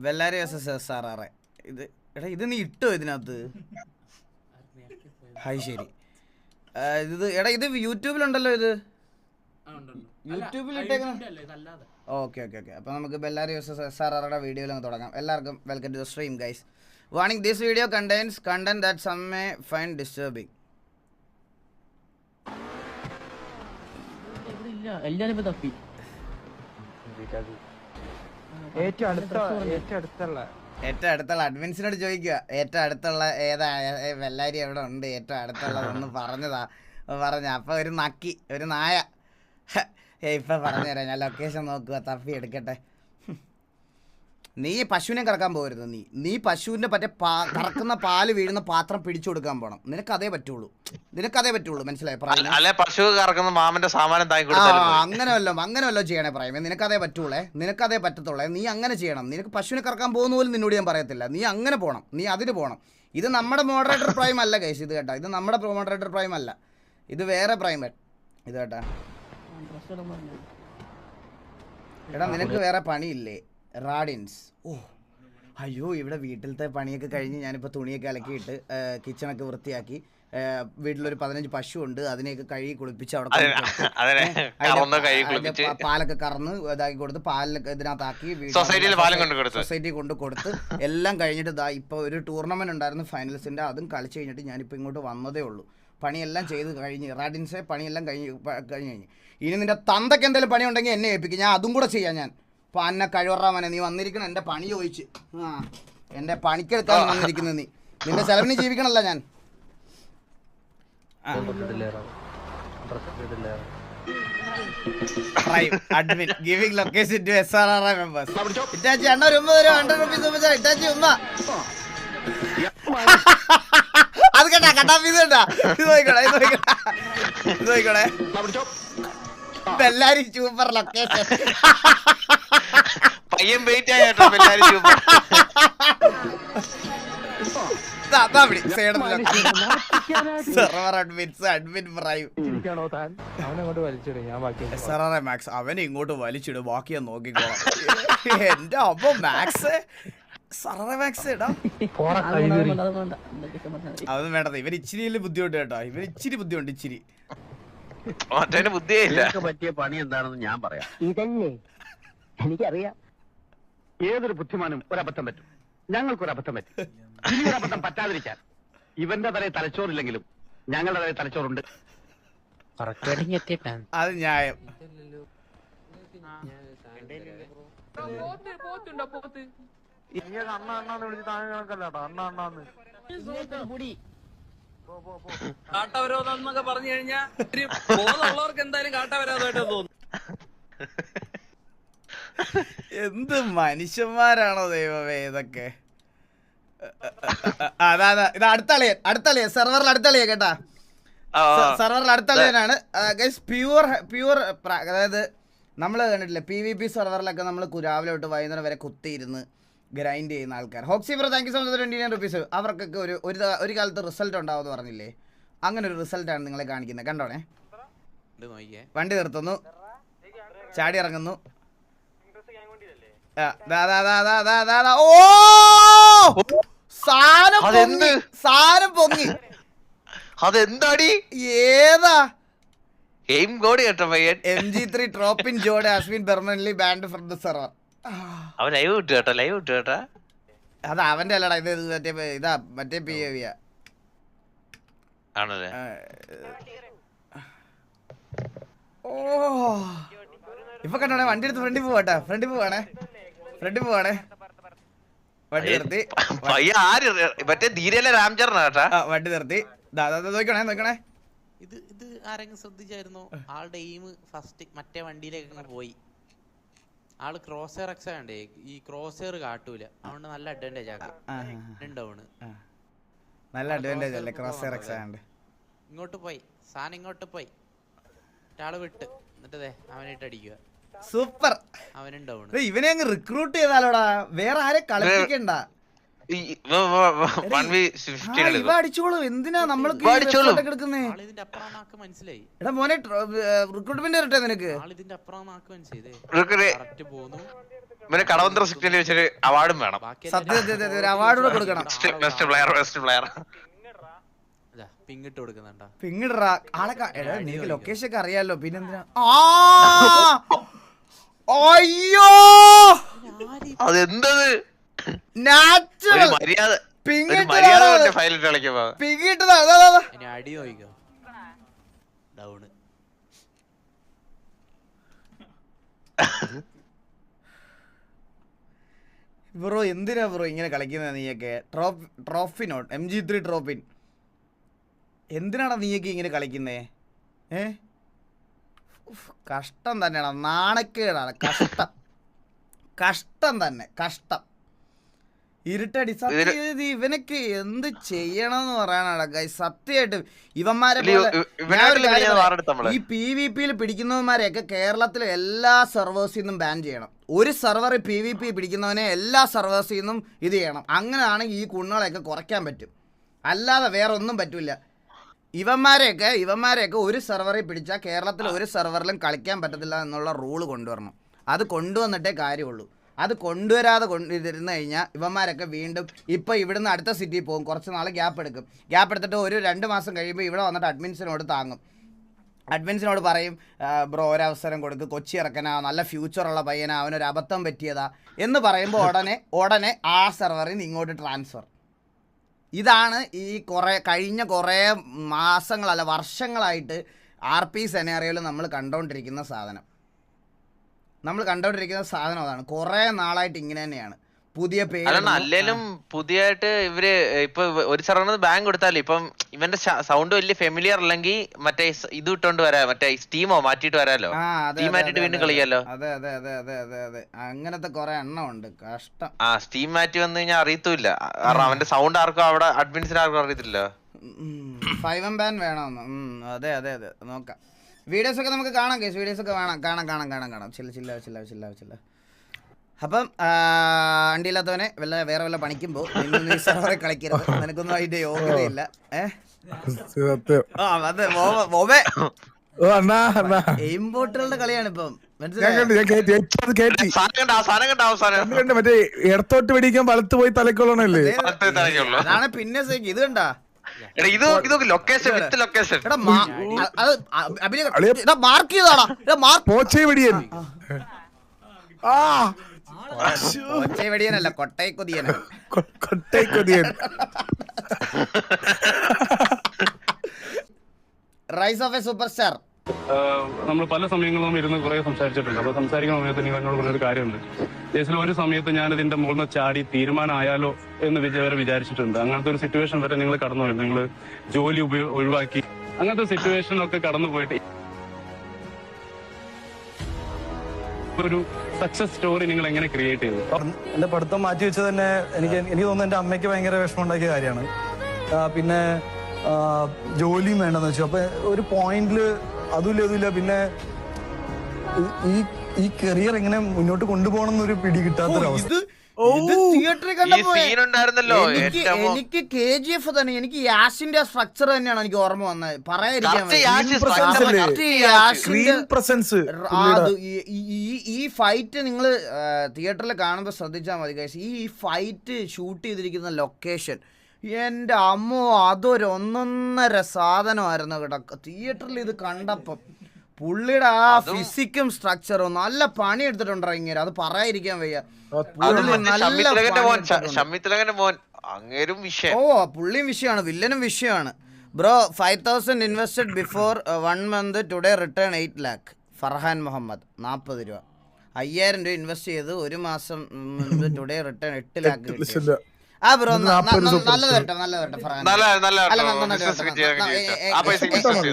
ബെല്ലാരി സാറാറെ ഇത് എടാ ഇത് നീ ഇട്ടോ ഇതിനകത്ത് ഹായ് ശരി ഇത് എടാ ഇത് യൂട്യൂബിലുണ്ടല്ലോ ഇത് യൂട്യൂബിൽ ഓക്കെ ഓക്കെ ഓക്കെ അപ്പോൾ നമുക്ക് ബെല്ലാരി സാറാറുടെ വീഡിയോയിൽ അങ്ങ് തുടങ്ങാം. എല്ലാവർക്കും welcome to the stream guys. Warning, this video contains content that some may find disturbing. ഏറ്റവും അടുത്തുള്ള അഡ്മിൻസിനോട് ചോദിക്കുക ഏറ്റവും അടുത്തുള്ള ഏതാ ബെല്ലാരി എവിടെ ഉണ്ട് ഏറ്റവും അടുത്തുള്ളതൊന്ന് പറഞ്ഞതാ പറഞ്ഞ അപ്പൊ ഒരു നക്കി ഒരു നായ ഇപ്പൊ പറഞ്ഞുതരാം. ഞാൻ ലൊക്കേഷൻ നോക്കുക തപ്പി എടുക്കട്ടെ. നീ പശുവിനെ കറക്കാൻ പോകരുത്. നീ പശുവിന്റെ പറ്റേ കറക്കുന്ന പാല് വീഴുന്ന പാത്രം പിടിച്ചു കൊടുക്കാൻ പോണം. നിനക്കതേ പറ്റുള്ളൂ മനസ്സിലായി? പശു കറക്കുന്ന മാമന്റെ സാമാനം അങ്ങനെ വല്ലോ ചെയ്യണേ പറയുമേ. നിനക്കതേ പറ്റൂളേ, നിനക്കതേ പറ്റത്തുള്ളേ. നീ അങ്ങനെ ചെയ്യണം. നിനക്ക് പശുവിനെ കറക്കാൻ പോകുന്ന പോലും നിന്നോട് ഞാൻ പറയത്തില്ല. നീ അങ്ങനെ പോകണം, നീ അതിന് പോകണം. ഇത് നമ്മുടെ മോഡറേറ്റർ പ്രൈം അല്ല കേസ്, ഇത് കേട്ടോ. ഇത് നമ്മുടെ മോഡറേറ്റർ പ്രൈം അല്ല, ഇത് വേറെ പ്രൈം ഇത് കേട്ടാ. എടാ നിനക്ക് വേറെ പണിയില്ലേ റാഡിൻസ്? ഓ അയ്യോ, ഇവിടെ വീട്ടിലത്തെ പണിയൊക്കെ കഴിഞ്ഞ് ഞാനിപ്പോൾ തുണിയൊക്കെ അലക്കിയിട്ട് കിച്ചണൊക്കെ വൃത്തിയാക്കി. വീട്ടിലൊരു 15 പശു ഉണ്ട്, അതിനെയൊക്കെ കഴുകി കുളിപ്പിച്ച് അവിടെ പാലൊക്കെ കറന്ന് ഇതാക്കി കൊടുത്ത് പാലൊക്കെ ഇതിനകത്താക്കി സൊസൈറ്റി കൊണ്ട് കൊടുത്ത് എല്ലാം കഴിഞ്ഞിട്ട് ഇതാ ഇപ്പോൾ ഒരു ടൂർണമെന്റ് ഉണ്ടായിരുന്നു ഫൈനൽസിന്റെ, അതും കളിച്ച് കഴിഞ്ഞിട്ട് ഞാനിപ്പോൾ ഇങ്ങോട്ട് വന്നതേ ഉള്ളൂ. പണിയെല്ലാം ചെയ്ത് കഴിഞ്ഞ് റാഡിൻസെ പണിയെല്ലാം കഴിഞ്ഞ് ഇനി നിന്റെ തന്തയ്ക്ക് എന്തെങ്കിലും പണി ഉണ്ടെങ്കിൽ എന്നെ ഏൽപ്പിക്കും, ഞാൻ അതും കൂടെ ചെയ്യാം. ഞാൻ ഇപ്പോൾ അന്നെ കഴിവറാമനെ നീ വന്നിരിക്കണം എൻ്റെ പണി ചോദിച്ച്. എൻ്റെ പണിക്കെടുക്കാൻ വന്നിരിക്കുന്നത് നീ, നിന്റെ ചെലവിന് ജീവിക്കണമല്ല ഞാൻ. Admin giving location to SRRI members. Itachi അണ്ണ ഒരു 100 രൂപ ഇറ്റാച്ചി ഉമ്മ. അത് കേട്ടാ കട്ടാപ്പീസ് കേട്ടാ. ഇത് നോക്കണേ ബെല്ലാരി സൂപ്പർ ലൊക്കേഷൻ. പയ്യൻ വെയിറ്റ് ആയിട്ടോ ബെല്ലാരി സൂപ്പർ. അവനെ ഇങ്ങോട്ട് വലിച്ചിടും, ബാക്കി ഞാൻ നോക്കിക്കോളാം. എന്റെ അപ്പൊ മാക്സ് അതൊന്നും വേണ്ടത്. ഇവർ ഇച്ചിരി ബുദ്ധിമുട്ട് കേട്ടോ, ഇവർ ഇച്ചിരി ബുദ്ധിമുട്ട് ഇച്ചിരി. പറ്റിയ പണി എന്താണെന്ന് ഞാൻ പറയാം. ഇതല്ലേ എനിക്കറിയാം. ഏതൊരു ബുദ്ധിമാനും ഒരബദ്ധം പറ്റും. ഞങ്ങൾക്കൊരബദ്ധം പറ്റും. ഇനിയൊരബദ്ധം പറ്റാതിരിക്കാൻ ഇവന്റെ തലയിൽ തലച്ചോറില്ലെങ്കിലും ഞങ്ങളുടെ തലയിൽ തലച്ചോറുണ്ട്. അത് ന്യായം. കാട്ടവരോധം പറഞ്ഞു കഴിഞ്ഞാൽ ബോധമുള്ളവർക്ക് എന്തായാലും കാട്ടവരോധമായിട്ട് തോന്നും. എന്ത് മനുഷ്യന്മാരാണോ ദൈവമേ ഇതൊക്കെ. അതാ ഇത് അടുത്തളിയൻ സെർവറിൽ അടുത്തളിയ കേട്ടാ. സെർവറിൽ അടുത്തളിയനാണ് പ്യൂർ. അതായത് നമ്മൾ കണ്ടിട്ടില്ലേ PvP സെർവറിലൊക്കെ നമ്മൾ രാവിലെ തൊട്ട് വൈകുന്നേരം വരെ കുത്തിയിരുന്ന് ഗ്രൈൻഡ് ചെയ്യുന്ന ആൾക്കാർ. ഹോക്സി bro thank you so much 29 rupees. അവർക്കൊക്കെ ഒരു കാലത്ത് റിസൾട്ട് ഉണ്ടാവുമെന്ന് പറഞ്ഞില്ലേ, അങ്ങനെ ഒരു റിസൾട്ടാണ് നിങ്ങളെ കാണിക്കുന്നത്. കണ്ടോണേ, വണ്ടി നിർത്തുന്നു, ചാടി ഇറങ്ങുന്നു. ഓ സാധനം പൊങ്ങി. അതെന്താടി ഏതാ MG3 ഡ്രോപ്പ് ഇൻ ജോഡ് has been permanently banned from the server. അവൻ ലൈവ് ഇട്ടു. അത് അവന്റെ അല്ലടാ, ഇത് മറ്റേ PAV ആണല്ലേ. ഓ ഇപ്പൊ കണ്ടോണേ, വണ്ടി എടുത്ത് ഫ്രണ്ടിൽ പോവാട്ടെ. ഫ്രണ്ടിൽ പോവാണേ വണ്ടി നിർത്തി. മറ്റേ ധീരല്ലേ രാംചരനാ കേട്ടാ. വണ്ടി നിർത്തി നോക്കണേ. ഇത് ആരെങ്കിലും ശ്രദ്ധിച്ചായിരുന്നോ? ആളുടെ എയിം ഫസ്റ്റ് മറ്റേ വണ്ടിയിലേക്ക് പോയി. ആള് ക്രോസർ എക്സ് ആണ്ടേ, ഈ ക്രോസർ കാട്ടൂല, അതുകൊണ്ട് നല്ല അഡ്വാൻറ്റേജ് ആക്കാം. നല്ല അഡ്വാൻറ്റേജ് അല്ലേ ക്രോസർ എക്സ് ആണ്ട്. ഇങ്ങോട്ട് പോയി സാധനം, ഇങ്ങോട്ട് പോയി ഒരാള് വിട്ട്, എന്നിട്ടേ അവനായിട്ട് അടിക്കുക. സൂപ്പർ. അവനുണ്ടാവും. ഇവനെ അങ്ങ് റിക്രൂട്ട് ചെയ്താലോടാ, വേറെ ആരെ കളിപ്പിക്കണ്ട. ഇവ അടിച്ചോളൂ. എന്തിനാ നമ്മൾക്ക് മനസ്സിലായി. എടാ മോനെ റിക്രൂട്ട്മെന്റ് വരട്ടെ നിനക്ക്. ഇവന് കടവന്ത്ര സിറ്റിയിൽ വെച്ചൊരു അവാർഡും വേണം. സത്യം ഒരു അവാർഡ് കൂടെ കൊടുക്കണം. Best player പിങ്ങിട്ട് കൊടുക്കുന്നുണ്ടാ. പിങ്ങിടറാ ആളെ നിനക്ക് ലൊക്കേഷൻ ഒക്കെ അറിയാലോ, പിന്നെന്തിനാ? അയ്യോ അതെന്തത് നാച്ചുറൽ മര്യാദ ഫയലിട്ട് കളിക്കുമ്പോ അടി നോക്കിക്കോ. ഡൗണ് ബ്രോ എന്തിനാ ബ്രോ ഇങ്ങനെ കളിക്കുന്നത്? നീയൊക്കെ ട്രോഫിനോട്ട് MG3 ട്രോഫിൻ എന്തിനാണ് നീയൊക്കെ ഇങ്ങനെ കളിക്കുന്നേ? കഷ്ടം തന്നെയാണ്, നാണക്കേടാണ്, കഷ്ടം കഷ്ടം തന്നെ കഷ്ടം. ഇരുട്ടടി സത്യം ഇവനൊക്കെ എന്ത് ചെയ്യണമെന്ന് പറയാനാണ് സത്യമായിട്ട്. ഇവന്മാരെ ഈ PvP പിടിക്കുന്നവന്മാരെയൊക്കെ കേരളത്തിലെ എല്ലാ സെർവേഴ്സിൽ നിന്നും ബാൻ ചെയ്യണം. ഒരു സെർവർ PvP പിടിക്കുന്നവനെ എല്ലാ സെർവേഴ്സിൽ നിന്നും ഇത് ചെയ്യണം. അങ്ങനെയാണെങ്കിൽ ഈ കുണ്ണുകളെയൊക്കെ കുറയ്ക്കാൻ പറ്റും, അല്ലാതെ വേറെ ഒന്നും പറ്റില്ല. ഇവന്മാരെയൊക്കെ ഒരു സെർവറിൽ പിടിച്ചാൽ കേരളത്തിൽ ഒരു സെർവറിലും കളിക്കാൻ പറ്റത്തില്ല എന്നുള്ള റൂള് കൊണ്ടുവരണം. അത് കൊണ്ടുവന്നിട്ടേ കാര്യമുള്ളൂ. അത് കൊണ്ടുവരാതെ കൊണ്ടിരുന്ന് കഴിഞ്ഞാൽ ഇവന്മാരൊക്കെ വീണ്ടും ഇപ്പോൾ ഇവിടുന്ന് അടുത്ത സിറ്റിയിൽ പോകും, കുറച്ച് നാൾ ഗ്യാപ്പ് എടുത്തിട്ട് ഒരു 2 മാസം കഴിയുമ്പോൾ ഇവിടെ വന്നിട്ട് അഡ്മിൻസിനോട് താങ്ങും. അഡ്മിൻസിനോട് പറയും ബ്രോ ഒരവസരം കൊടുക്ക്, കൊച്ചി ഇറക്കനാ, നല്ല ഫ്യൂച്ചറുള്ള പയ്യനാ, അവനൊരു അബദ്ധം പറ്റിയതാ എന്ന് പറയുമ്പോൾ ഉടനെ ആ സെർവറിൽ നിന്ന് ഇങ്ങോട്ട് ട്രാൻസ്ഫർ. ഇതാണ് ഈ കഴിഞ്ഞ കുറേ മാസങ്ങളല്ല വർഷങ്ങളായിട്ട് RP സെനാറിയോയിൽ നമ്മൾ കണ്ടുകൊണ്ടിരിക്കുന്ന സാധനം. അതാണ്. കുറേ നാളായിട്ട് ഇങ്ങനെ തന്നെയാണ്. പുതിയ പേര് അല്ലെങ്കിലും പുതിയായിട്ട് ഇവര് ഇപ്പൊ ഒരു സെർവറിന് ബാങ്ക് കൊടുത്താലും ഇപ്പം ഇവന്റെ സൗണ്ട് വലിയ ഫെമിലിയർ അല്ലെങ്കിൽ മറ്റേ ഇത് ഇട്ടോണ്ട് വരാം, മറ്റേ സ്റ്റീമോ മാറ്റിട്ട് വരാലോ, സ്റ്റീം മാറ്റിട്ട് വീണ്ടും കളിക്കാലോ. അതെ അങ്ങനത്തെ കുറെ എണ്ണം ഉണ്ട്. കഷ്ടം. സ്റ്റീം മാറ്റി വന്നു കഴിഞ്ഞാൽ അറിയത്തില്ല, കാരണം അവന്റെ സൗണ്ട് ആർക്കും അവിടെ അഡ്മിൻസിന് ആർക്കും അറിയത്തില്ല. 5M ബാൻ വേണമെന്ന്. അതെ നോക്കാം. വീഡിയോസ് ഒക്കെ നമുക്ക് കാണാം കേസ്, വീഡിയോസ് ഒക്കെ കാണാം. ചില്ല. അപ്പം അണ്ടിയില്ലാത്തവനെ വേറെ വല്ല പണിക്കുമ്പോ സെർവറെ കളിക്കരുത്, നിനക്കൊന്നും അതിന്റെ യോഗ്യതയില്ല. എയിംബോട്ടുകളുടെ കളിയാണ് ഇപ്പം. മറ്റേ ഇടത്തോട്ട് പിടിക്കാൻ വലത്ത് പോയി തലക്കൊള്ളണല്ലേ? അതാണ് പിന്നെ ഇത് കണ്ടാ മാർക്ക് ചെയ്താടാ വെടിയനല്ല, കൊട്ടൈക്കൊതിയൻ. Rise of a super star. നമ്മൾ പല സമയങ്ങളും ഇരുന്ന് കുറെ സംസാരിച്ചിട്ടുണ്ട്. അപ്പൊ സംസാരിക്കുന്ന സമയത്ത് നിങ്ങൾ എന്നോട് പറഞ്ഞൊരു കാര്യമുണ്ട്. കേസിൽ ഒരു സമയത്ത് ഞാൻ ഇതിന്റെ മുകളിൽ നിന്ന് ചാടി തീരുമാനമായാലോ എന്ന് വരെ വിചാരിച്ചിട്ടുണ്ട്. അങ്ങനത്തെ ഒരു സിറ്റുവേഷൻ വരെ നിങ്ങൾ കടന്നുപോയി, നിങ്ങൾ ജോലി ഒഴിവാക്കി അങ്ങനത്തെ സിറ്റുവേഷനിലൊക്കെ കടന്നുപോയിട്ട് ഒരു സക്സസ് സ്റ്റോറി നിങ്ങൾ എങ്ങനെ ക്രിയേറ്റ് ചെയ്തു? എന്റെ പഠിത്തം മാറ്റി വെച്ചത് തന്നെ എനിക്ക് തോന്നുന്നു എന്റെ അമ്മയ്ക്ക് ഭയങ്കര വിഷമം ഉണ്ടാക്കിയ കാര്യമാണ്. പിന്നെ ജോലിയും വേണ്ടെന്ന് വെച്ചു. അപ്പൊ ഒരു പോയിന്റില് അതുമില്ല. പിന്നെ ഈ കരിയർ എങ്ങനെ മുന്നോട്ട് കൊണ്ടുപോകണം എന്നൊരു പിടി കിട്ടാത്തൊരവസ്ഥ. എനിക്ക് KGF തന്നെ, എനിക്ക് യാഷിന്റെ സ്ട്രക്ചർ തന്നെയാണ് എനിക്ക് ഓർമ്മ വന്നത്. ഈ ഫൈറ്റ് നിങ്ങൾ തിയേറ്ററിൽ കാണുമ്പോൾ ശ്രദ്ധിച്ചാൽ മതി ഗൈസ്. ഈ ഫൈറ്റ് ഷൂട്ട് ചെയ്തിരിക്കുന്ന ലൊക്കേഷൻ എൻ്റെ അമ്മോ അതൊരു 1.5 സാധനമായിരുന്നു കേട്ടോ. തിയേറ്ററിൽ ഇത് കണ്ടപ്പം പുള്ളിയുടെ ആ ഫിസിക്കും സ്ട്രക്ചറും നല്ല പണി എടുത്തിട്ടുണ്ടോ ഇങ്ങനെ, അത് പറയാതിരിക്കാൻ വയ്യ. പുള്ളിയും വിഷയമാണ്, വില്ലനും വിഷയമാണ്. Bro 5,000 invested before 1 month, today return 8 lakh. Farhan Muhammad 40 രൂപ. 5,000 രൂപ ഇൻവെസ്റ്റ് ചെയ്ത് 1 മാസം മുൻപ് ടുഡേ റിട്ടേൺ 8 lakh കിട്ടി. ആ ബ്രോ നല്ലത് വരട്ടെ ഫർഹാൻ.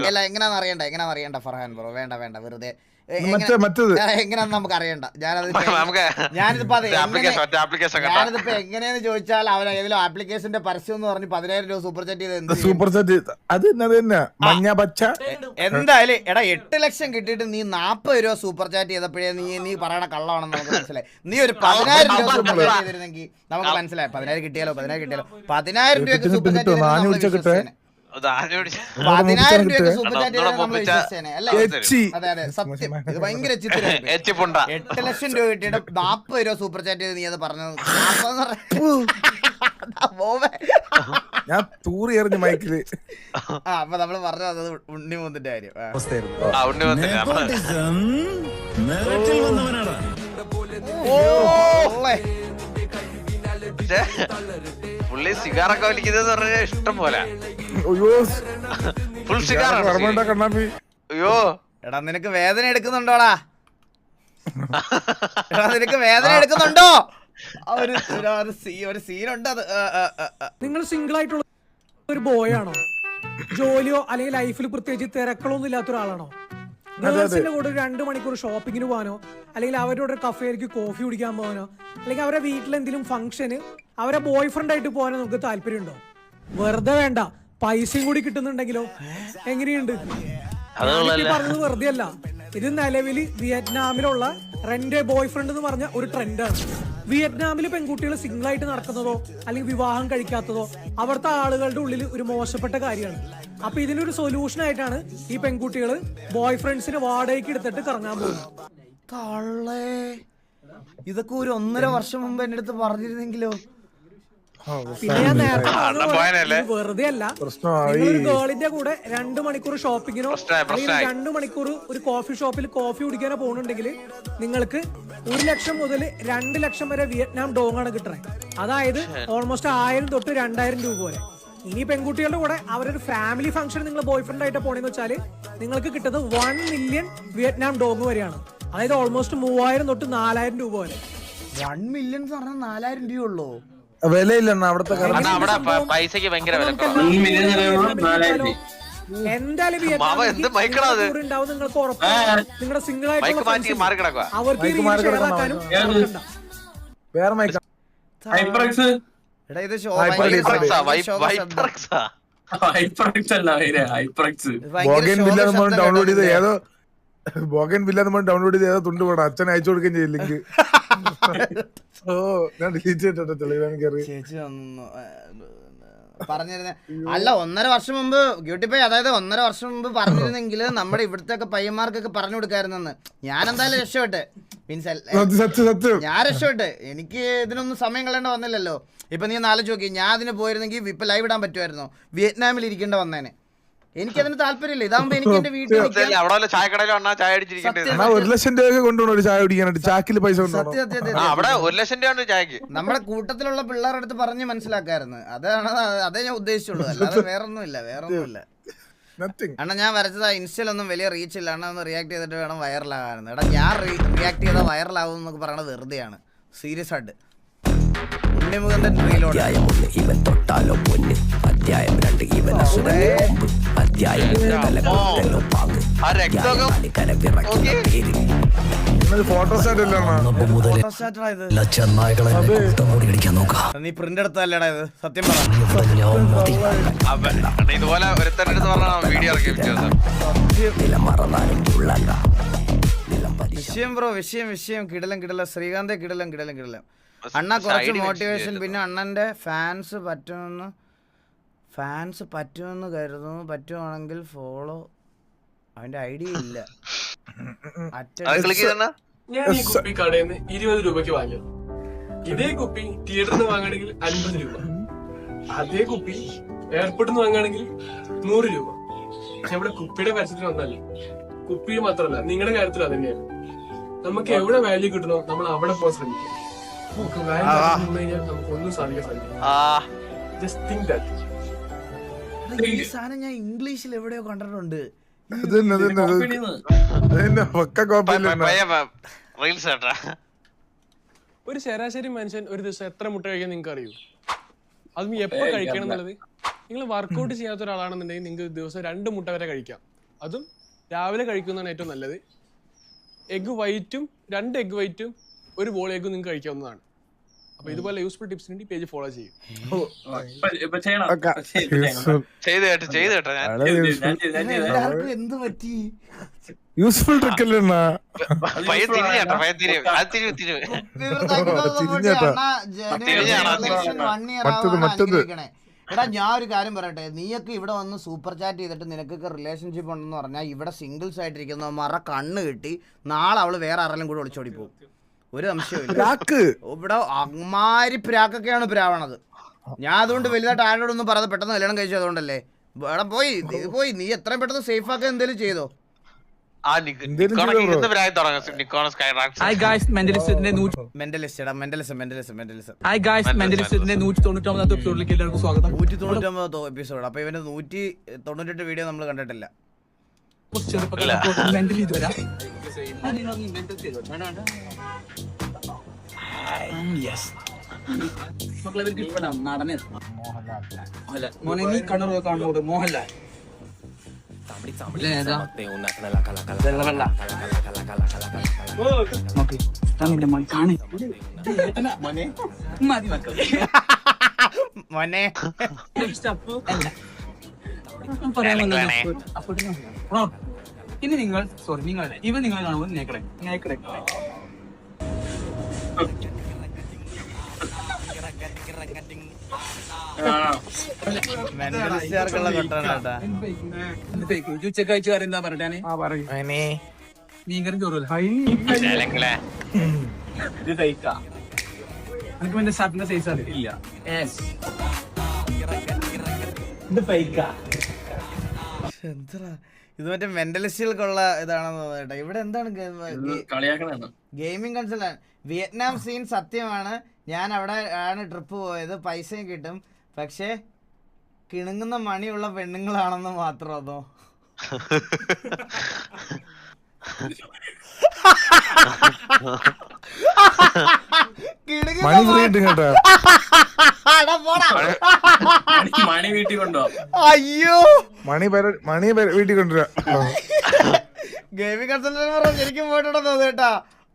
അല്ല എങ്ങനെയാന്ന് അറിയണ്ട ഫർഹാൻ ബ്രോ, വേണ്ട വെറുതെ എങ്ങനെയാന്ന് നമുക്ക് അറിയണ്ട. ഞാനിതിപ്പോ എങ്ങനെയാന്ന് ചോദിച്ചാൽ അവൻ ഏതെങ്കിലും ആപ്ലിക്കേഷന്റെ പരസ്യം എന്ന് പറഞ്ഞ് 10,000 രൂപ സൂപ്പർ ചാറ്റ് എന്തായാലും എടാ 8 ലക്ഷം കിട്ടിയിട്ട് നീ 40 രൂപ സൂപ്പർ ചാറ്റ് ചെയ്തപ്പോഴേ നീ പറയണ കള്ളമാണെന്ന് നമുക്ക് മനസ്സിലായി. നീ ഒരു 10,000 രൂപ സൂപ്പർ ചാറ്റ് ചെയ്തിരുന്നെങ്കിൽ നമുക്ക് മനസ്സിലായി. 10,000 കിട്ടിയാലോ 10,000 രൂപയ്ക്ക് സൂപ്പർ ചാറ്റ് 10,000 രൂപ സൂപ്പർ ചാറ്റ് ചെയ്താൽ നമ്മൾ വിശ്വസിച്ചേനെ അല്ലേ? അതെ അതെ സത്യം, ഇത് ഭയങ്കര 8 ലക്ഷം രൂപ കിട്ടിയിട്ട് 40 രൂപ സൂപ്പർ ചാറ്റ് ചെയ്ത് നീ അത് പറഞ്ഞത്. ഞാൻ തൂറി എറിഞ്ഞു മൈക്കില്. അപ്പൊ നമ്മള് പറഞ്ഞത് ഉണ്ണിമൂന്നിന്റെ കാര്യം. പുള്ളി സിഗാറൊക്കെ വലിക്കുന്നത് പറഞ്ഞാൽ ഇഷ്ടം പോലെ. Full cigar. അയ്യോ എടാ നിനക്ക് വേദന എടുക്കുന്നുണ്ടോടാ? എടാ നിനക്ക് വേദന എടുക്കുന്നുണ്ടോ? ഒരു സീനുണ്ട്. അത് നിങ്ങൾ സിംഗിൾ ആയിട്ടുള്ള ഒരു ബോയ് ആണോ? ജോലിയോ അല്ലെങ്കിൽ ലൈഫിൽ പ്രത്യേകിച്ച് തിരക്കളൊന്നും ഇല്ലാത്ത ഒരാളാണോ? ഗേൾസിന്റെ കൂടെ 2 മണിക്കൂർ ഷോപ്പിങ്ങിന് പോകാനോ അല്ലെങ്കിൽ അവരുടെ ഒരു കഫേയിലേക്ക് കോഫി കുടിക്കാൻ പോകാനോ അല്ലെങ്കിൽ അവരുടെ വീട്ടിലെന്തെങ്കിലും ഫംഗ്ഷന് അവരെ ബോയ് ഫ്രണ്ട് ആയിട്ട് പോകാനോ നമുക്ക് താല്പര്യമുണ്ടോ? വെറുതെ വേണ്ട, പൈസയും കൂടി കിട്ടുന്നുണ്ടെങ്കിലോ? എങ്ങനെയുണ്ട്? പറഞ്ഞത് വെറുതെ അല്ല, ഇത് നിലവിൽ വിയറ്റ്നാമിലുള്ള റെന്റ് ബോയ് ഫ്രണ്ട് എന്ന് പറഞ്ഞ ഒരു ട്രെൻഡാണ്. വിയറ്റ്നാമിൽ പെൺകുട്ടികൾ സിംഗിൾ ആയിട്ട് നടക്കുന്നതോ അല്ലെങ്കിൽ വിവാഹം കഴിക്കാത്തതോ അവിടുത്തെ ആളുകളുടെ ഉള്ളിൽ ഒരു മോശപ്പെട്ട കാര്യമാണ്. അപ്പൊ ഇതിനൊരു സൊല്യൂഷൻ ആയിട്ടാണ് ഈ പെൺകുട്ടികൾ ബോയ് ഫ്രണ്ട്സിന് വാടകയ്ക്ക് എടുത്തിട്ട് കറങ്ങാൻ പോകുന്നത്. ഇതൊക്കെ ഒരു 1.5 വർഷം മുമ്പ് എന്റെ അടുത്ത് പറഞ്ഞിരുന്നെങ്കിലോ? പിന്നെ ഞാൻ നേരത്തെ വെറുതെ അല്ല, ഒരു ഗേളിന്റെ കൂടെ 2 മണിക്കൂർ ഷോപ്പിങ്ങിനോ അല്ലെങ്കിൽ 2 മണിക്കൂർ ഒരു കോഫി ഷോപ്പിൽ കോഫി കുടിക്കാനോ പോകുന്നുണ്ടെങ്കിൽ നിങ്ങൾക്ക് 1 ലക്ഷം മുതൽ 2 ലക്ഷം വരെ വിയറ്റ്നാം ഡോങ് ആണ് കിട്ടുന്നത്. അതായത് ഓൾമോസ്റ്റ് 1000 തൊട്ട് 2000 രൂപ വരെ. ഇനി പെൺകുട്ടികളുടെ കൂടെ അവരൊരു ഫാമിലി ഫംഗ്ഷൻ നിങ്ങൾ ബോയ് ഫ്രണ്ട് ആയിട്ട് പോണെന്ന് വെച്ചാൽ നിങ്ങൾക്ക് കിട്ടുന്നത് 1 മില്യൺ വിയറ്റ്നാം ഡോങ് വരെയാണ്. അതായത് ഓൾമോസ്റ്റ് 3000 തൊട്ട് 4000 രൂപ വരെ. 1 മില്യൺ എന്ന് പറഞ്ഞാൽ 4000 രൂപയുള്ളൂ. വിലയില്ലെണ്ണ അവിടത്തെ പൈസക്ക് ഭയങ്കര വില. എന്തായാലും നിങ്ങൾക്ക് ഉറപ്പ് നിങ്ങളുടെ സിംഗിൾ ആയിട്ടുള്ള അവർക്ക് വേറെ മൈക്ക് ഡൗൺലോഡ് ചെയ്ത് ഏതോ ഡൗൺലോഡ് ചെയ്ത് ഏതോ തുണ്ട് പോടാ അച്ഛൻ അയച്ചു കൊടുക്കുകയും ചെയ്യും ലിങ്ക്. ഓ ഞാൻ ഡിലീറ്റ് ചെയ്തിട്ടോ തെളിവാൻ കയറി പറഞ്ഞിരുന്ന അല്ല 1.5 വർഷം മുമ്പ് ബ്യൂട്ടി പൈ, അതായത് 1.5 വർഷം മുമ്പ് പറഞ്ഞിരുന്നെങ്കിൽ നമ്മുടെ ഇവിടുത്തെ ഒക്കെ പയ്യന്മാർക്കൊക്കെ പറഞ്ഞു കൊടുക്കായിരുന്നെന്ന്. ഞാൻ എന്തായാലും രക്ഷപ്പെട്ടെ, മീൻസ് ഞാൻ രക്ഷപ്പെട്ടെ. എനിക്ക് ഇതിനൊന്നും സമയം കളയേണ്ട വന്നില്ലല്ലോ. ഇപ്പൊ നീ നാളെ ചോക്കി ഞാൻ അതിന് പോയിരുന്നെങ്കിൽ ഇപ്പൊ ലൈവ് ഇടാൻ പറ്റുമായിരുന്നോ? വിയറ്റ്നാമിൽ ഇരിക്കേണ്ട വന്നേനെ. എനിക്കതിന് താല്പര്യമില്ല. ഇതാകുമ്പോ എനിക്ക് എന്റെ വീട്ടിൽ 1 ലക്ഷം രൂപ കൊണ്ടുപോകണം ഒരു ചായ കുടിക്കാനായിട്ട്. ചാക്കിൽ പൈസ നമ്മുടെ കൂട്ടത്തിലുള്ള പിള്ളേരുടെ അടുത്ത് പറഞ്ഞ് മനസ്സിലാക്കായിരുന്നു. അതേ ഞാൻ ഉദ്ദേശിച്ചുള്ളൂ, അല്ലാതെ വേറൊന്നുമില്ല. അണ്ണാ ഞാൻ വരച്ചത് ഇൻസ്റ്റയിലൊന്നും വലിയ റീച്ച് ഇല്ല. അണ്ണാ ഒന്ന് റിയാക്ട് ചെയ്തിട്ട് വേണം വൈറലാകാൻ. എടാ ഞാൻ റിയാക്ട് ചെയ്താൽ വൈറലാവും എന്നൊക്കെ പറയണത് വെറുതെയാണ്, സീരിയസ് ആയിട്ട്. ഉണ്ണിമുഖന്തൻ ഇവൻ തൊട്ടാലോ പൊന്ന്, അധ്യായം 2 ഇവൻ അധ്യായം നീ പ്രിന്റ് എടുത്തല്ലേടാ ഇത്? സത്യം പറ. ഇതുപോലെ വീഡിയോ വിഷയം ബ്രോ, വിഷയം കിടലം ശ്രീകാന്തെ കിടലം. അണ്ണ കുറച്ച് മോട്ടിവേഷൻ. പിന്നെ അണ്ണന്റെ ഫാൻസ് പറ്റുമെന്ന് കരുതുന്നു. പറ്റുവാണെങ്കിൽ ഫോളോ. അവന്റെ ഐഡിയ ഇല്ല. ഞാൻ ഈ കുപ്പി കടയിൽ നിന്ന് 20 രൂപയ്ക്ക് വാങ്ങിയത്. ഇതേ കുപ്പി തിയേറ്ററിൽ നിന്ന് വാങ്ങുകയാണെങ്കിൽ 50 രൂപ. അതേ കുപ്പി എയർപോർട്ടിൽ നിന്ന് വാങ്ങുകയാണെങ്കിൽ 100 രൂപ. പക്ഷെ ഇവിടെ കുപ്പിയുടെ പരസ്യത്തിന് വന്നല്ലേ, കുപ്പി മാത്രമല്ല നിങ്ങളുടെ കാര്യത്തിൽ അത് തന്നെയാണ്. നമുക്ക് എവിടെ വാല്യൂ കിട്ടണോ നമ്മൾ അവിടെ പോകാൻ ശ്രമിക്കും. നമുക്ക് വാല്യൂ കഴിഞ്ഞാൽ നമുക്ക് ഒന്നും സാധിക്കാൻ സാധിക്കും. Just think that. ഈ സാധനം ഞാൻ ഇംഗ്ലീഷിൽ എവിടെയോ കണ്ടിട്ടുണ്ട്. ഒരു ശരാശരി മനുഷ്യൻ ഒരു ദിവസം എത്ര മുട്ട കഴിക്കാൻ നിങ്ങൾക്ക് അറിയൂ? അതും എപ്പോ കഴിക്കണം എന്നുള്ളത്. നിങ്ങൾ വർക്കൗട്ട് ചെയ്യാത്ത ഒരാളാണെന്നുണ്ടെങ്കിൽ നിങ്ങൾക്ക് ദിവസം 2 മുട്ട വരെ കഴിക്കാം. അതും രാവിലെ കഴിക്കുന്നതാണ് ഏറ്റവും നല്ലത്. 2 എഗ് വൈറ്റും 1 ബോൾ എഗ്ഗും നിങ്ങൾക്ക് കഴിക്കാവുന്നതാണ്. അപ്പൊ ഇതുപോലെ യൂസ്ഫുൾ ടിപ്സിന് വേണ്ടി പേജ് ഫോളോ ചെയ്യും. എന്ത് പറ്റി? യൂസ്ഫുൾ ട്രിക്ക് അല്ലേ? എടാ ഞാൻ ഒരു കാര്യം പറയട്ടെ, നീയൊക്കെ ഇവിടെ വന്ന് സൂപ്പർ ചാറ്റ് ചെയ്തിട്ട് നിനക്കൊക്കെ റിലേഷൻഷിപ്പ് ഉണ്ടെന്ന് പറഞ്ഞാൽ ഇവിടെ സിംഗിൾസ് ആയിട്ടിരിക്കുന്ന മറ കണ്ണ് കിട്ടി നാളെ അവള് വേറെ ആരെല്ലാം കൂടെ ഒളിച്ചോടി പോകും. ഒരു സംശയമില്ല. ഇവിടെ അമ്മാരി പ്രാക്കൊക്കെയാണ് പ്രാവണത്. ഞാൻ അതുകൊണ്ട് വലുതായിട്ട് ആരോടൊന്നും പറയാതെ പെട്ടെന്ന് കല്യാണം കഴിച്ചു. അതുകൊണ്ടല്ലേ എടാ പോയി നീ എത്രയും പെട്ടെന്ന് സേഫ് ആക്കാൻ എന്തെങ്കിലും ചെയ്തോ. എപ്പിസോഡ്. അപ്പൊ ഇവന്റെ 198 വീഡിയോ നമ്മൾ കണ്ടിട്ടില്ല. മോഹൻലാൽ മോനെ ഇനി നിങ്ങൾ നിങ്ങളല്ലേ ഇവ നിങ്ങൾ കാണുമ്പോൾ നേക്കടെ ഉച്ചക്കഴിച്ച് കാര്യം എന്താ പറയട്ടെ? മീൻകറി ചോറൂല ഇത് കഴിക്കാം. എനിക്ക് എന്റെ ഷർട്ടിന്റെ സൈസ് ഇല്ല. ഇത് ഫൈക്കാ. ഇത് മറ്റേ മെന്റലിസ്റ്റുകൾക്കുള്ള ഇതാണെന്ന് തോന്നട്ടെ. ഇവിടെ എന്താണ് ഗെയിമിംഗ് കൺസോൾ? വിയറ്റ്നാം സീൻ സത്യമാണ്. ഞാൻ അവിടെ ആണ് ട്രിപ്പ് പോയത്. പൈസയും കിട്ടും, പക്ഷെ കിണുങ്ങുന്ന മണിയുള്ള പെണ്ണുങ്ങളാണെന്ന് മാത്രമോ? മണി വീട്ടിൽ കൊണ്ടുപോവാ. അയ്യോ മണി വീട്ടിൽ കൊണ്ടുവരാ. ഗെയിമിംഗ് കൺസോൾ ശരിക്കും പോയിട്ടുണ്ടോ കേട്ടാ?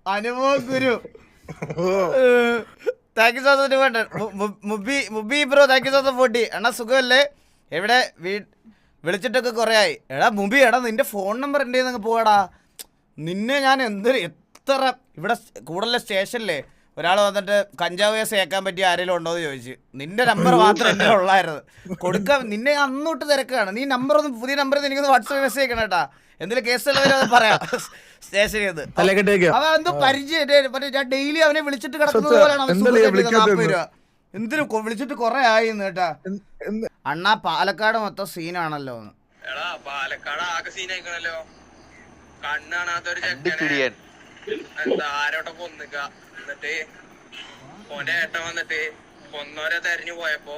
അനുഭവം ഗുരു. Thank you so much Mubi bro. Thank you so much 40. അണ്ണാ സുഖമല്ലേ? എവിടെ വിളിച്ചിട്ടൊക്കെ കുറെ ആയി. എടാ മുബി, എടാ നിന്റെ ഫോൺ നമ്പർ എൻ്റെ കയ്യിൽ നിന്ന് പോവാടാ. നിന്നെ ഞാൻ എത്ര ഇവിടെ കൂടുതൽ സ്റ്റേഷനില്ലേ ഒരാൾ വന്നിട്ട് കഞ്ചാവ് കേസ് കേൾക്കാൻ പറ്റിയ ആരെങ്കിലും ഉണ്ടോ എന്ന് ചോദിച്ചു. നിന്റെ നമ്പർ മാത്രം എൻ്റെ ഉള്ളായിരുന്നു. കൊടുക്കാൻ നിന്നെ അന്നോട്ട് തിരക്കാണ്. നീ നമ്പർ ഒന്ന് പുതിയ നമ്പർ എനിക്കൊന്ന് വാട്സാപ്പ് മെസ്സേജ് അയക്കണം കേട്ടാ. എന്തെങ്കിലും കേസുള്ളവരത് പറയാം സ്റ്റേഷനിൽ. അവ എന്തോ പരിചയം മറ്റേ ഞാൻ ഡെയിലി അവനെ വിളിച്ചിട്ട് കിടക്കുന്നത് പോലെയാണ്. 40 രൂപ എന്തിനു വിളിച്ചിട്ട് കൊറേ ആയി കേട്ടാ. അണ്ണാ പാലക്കാട് മൊത്തം സീനാണല്ലോ. പാലക്കാട് ആകെ സീനായിക്കണല്ലോ. കണ്ണാണാത്തൊരു ചെക്കൻ ആരോട്ടെ കൊന്നിക്ക. എന്നിട്ട് ഓന്റെ ഏട്ടൻ വന്നിട്ട് കൊന്നോരെ തെരഞ്ഞു പോയപ്പോ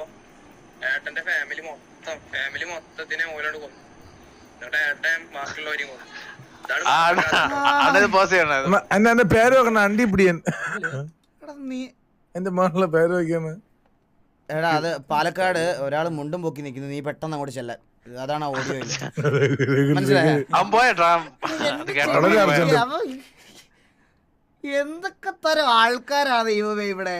ഏട്ടന്റെ ഫാമിലി മൊത്തത്തിനെ ഓലോട് കൊന്നു. എന്നിട്ട് ഏട്ടൻ ബാക്കിയുള്ളവരെയും കൊന്നു. എന്റെ പേര് വെക്കണം അണ്ടിപ്പിടിയൻ. എന്റെ മകളുടെ പേര് വെക്കാണ്. എടാ അത് പാലക്കാട് ഒരാൾ മുണ്ടും പൊക്കി നിൽക്കുന്നു. നീ പെട്ടെന്ന് അങ്ങോട്ട് ചെല്ലാൻ. അതാണ് ഓഡിയോ. എന്തൊക്കെ തരം ആൾക്കാരാണ് ദൈവമേ ഇവിടെ.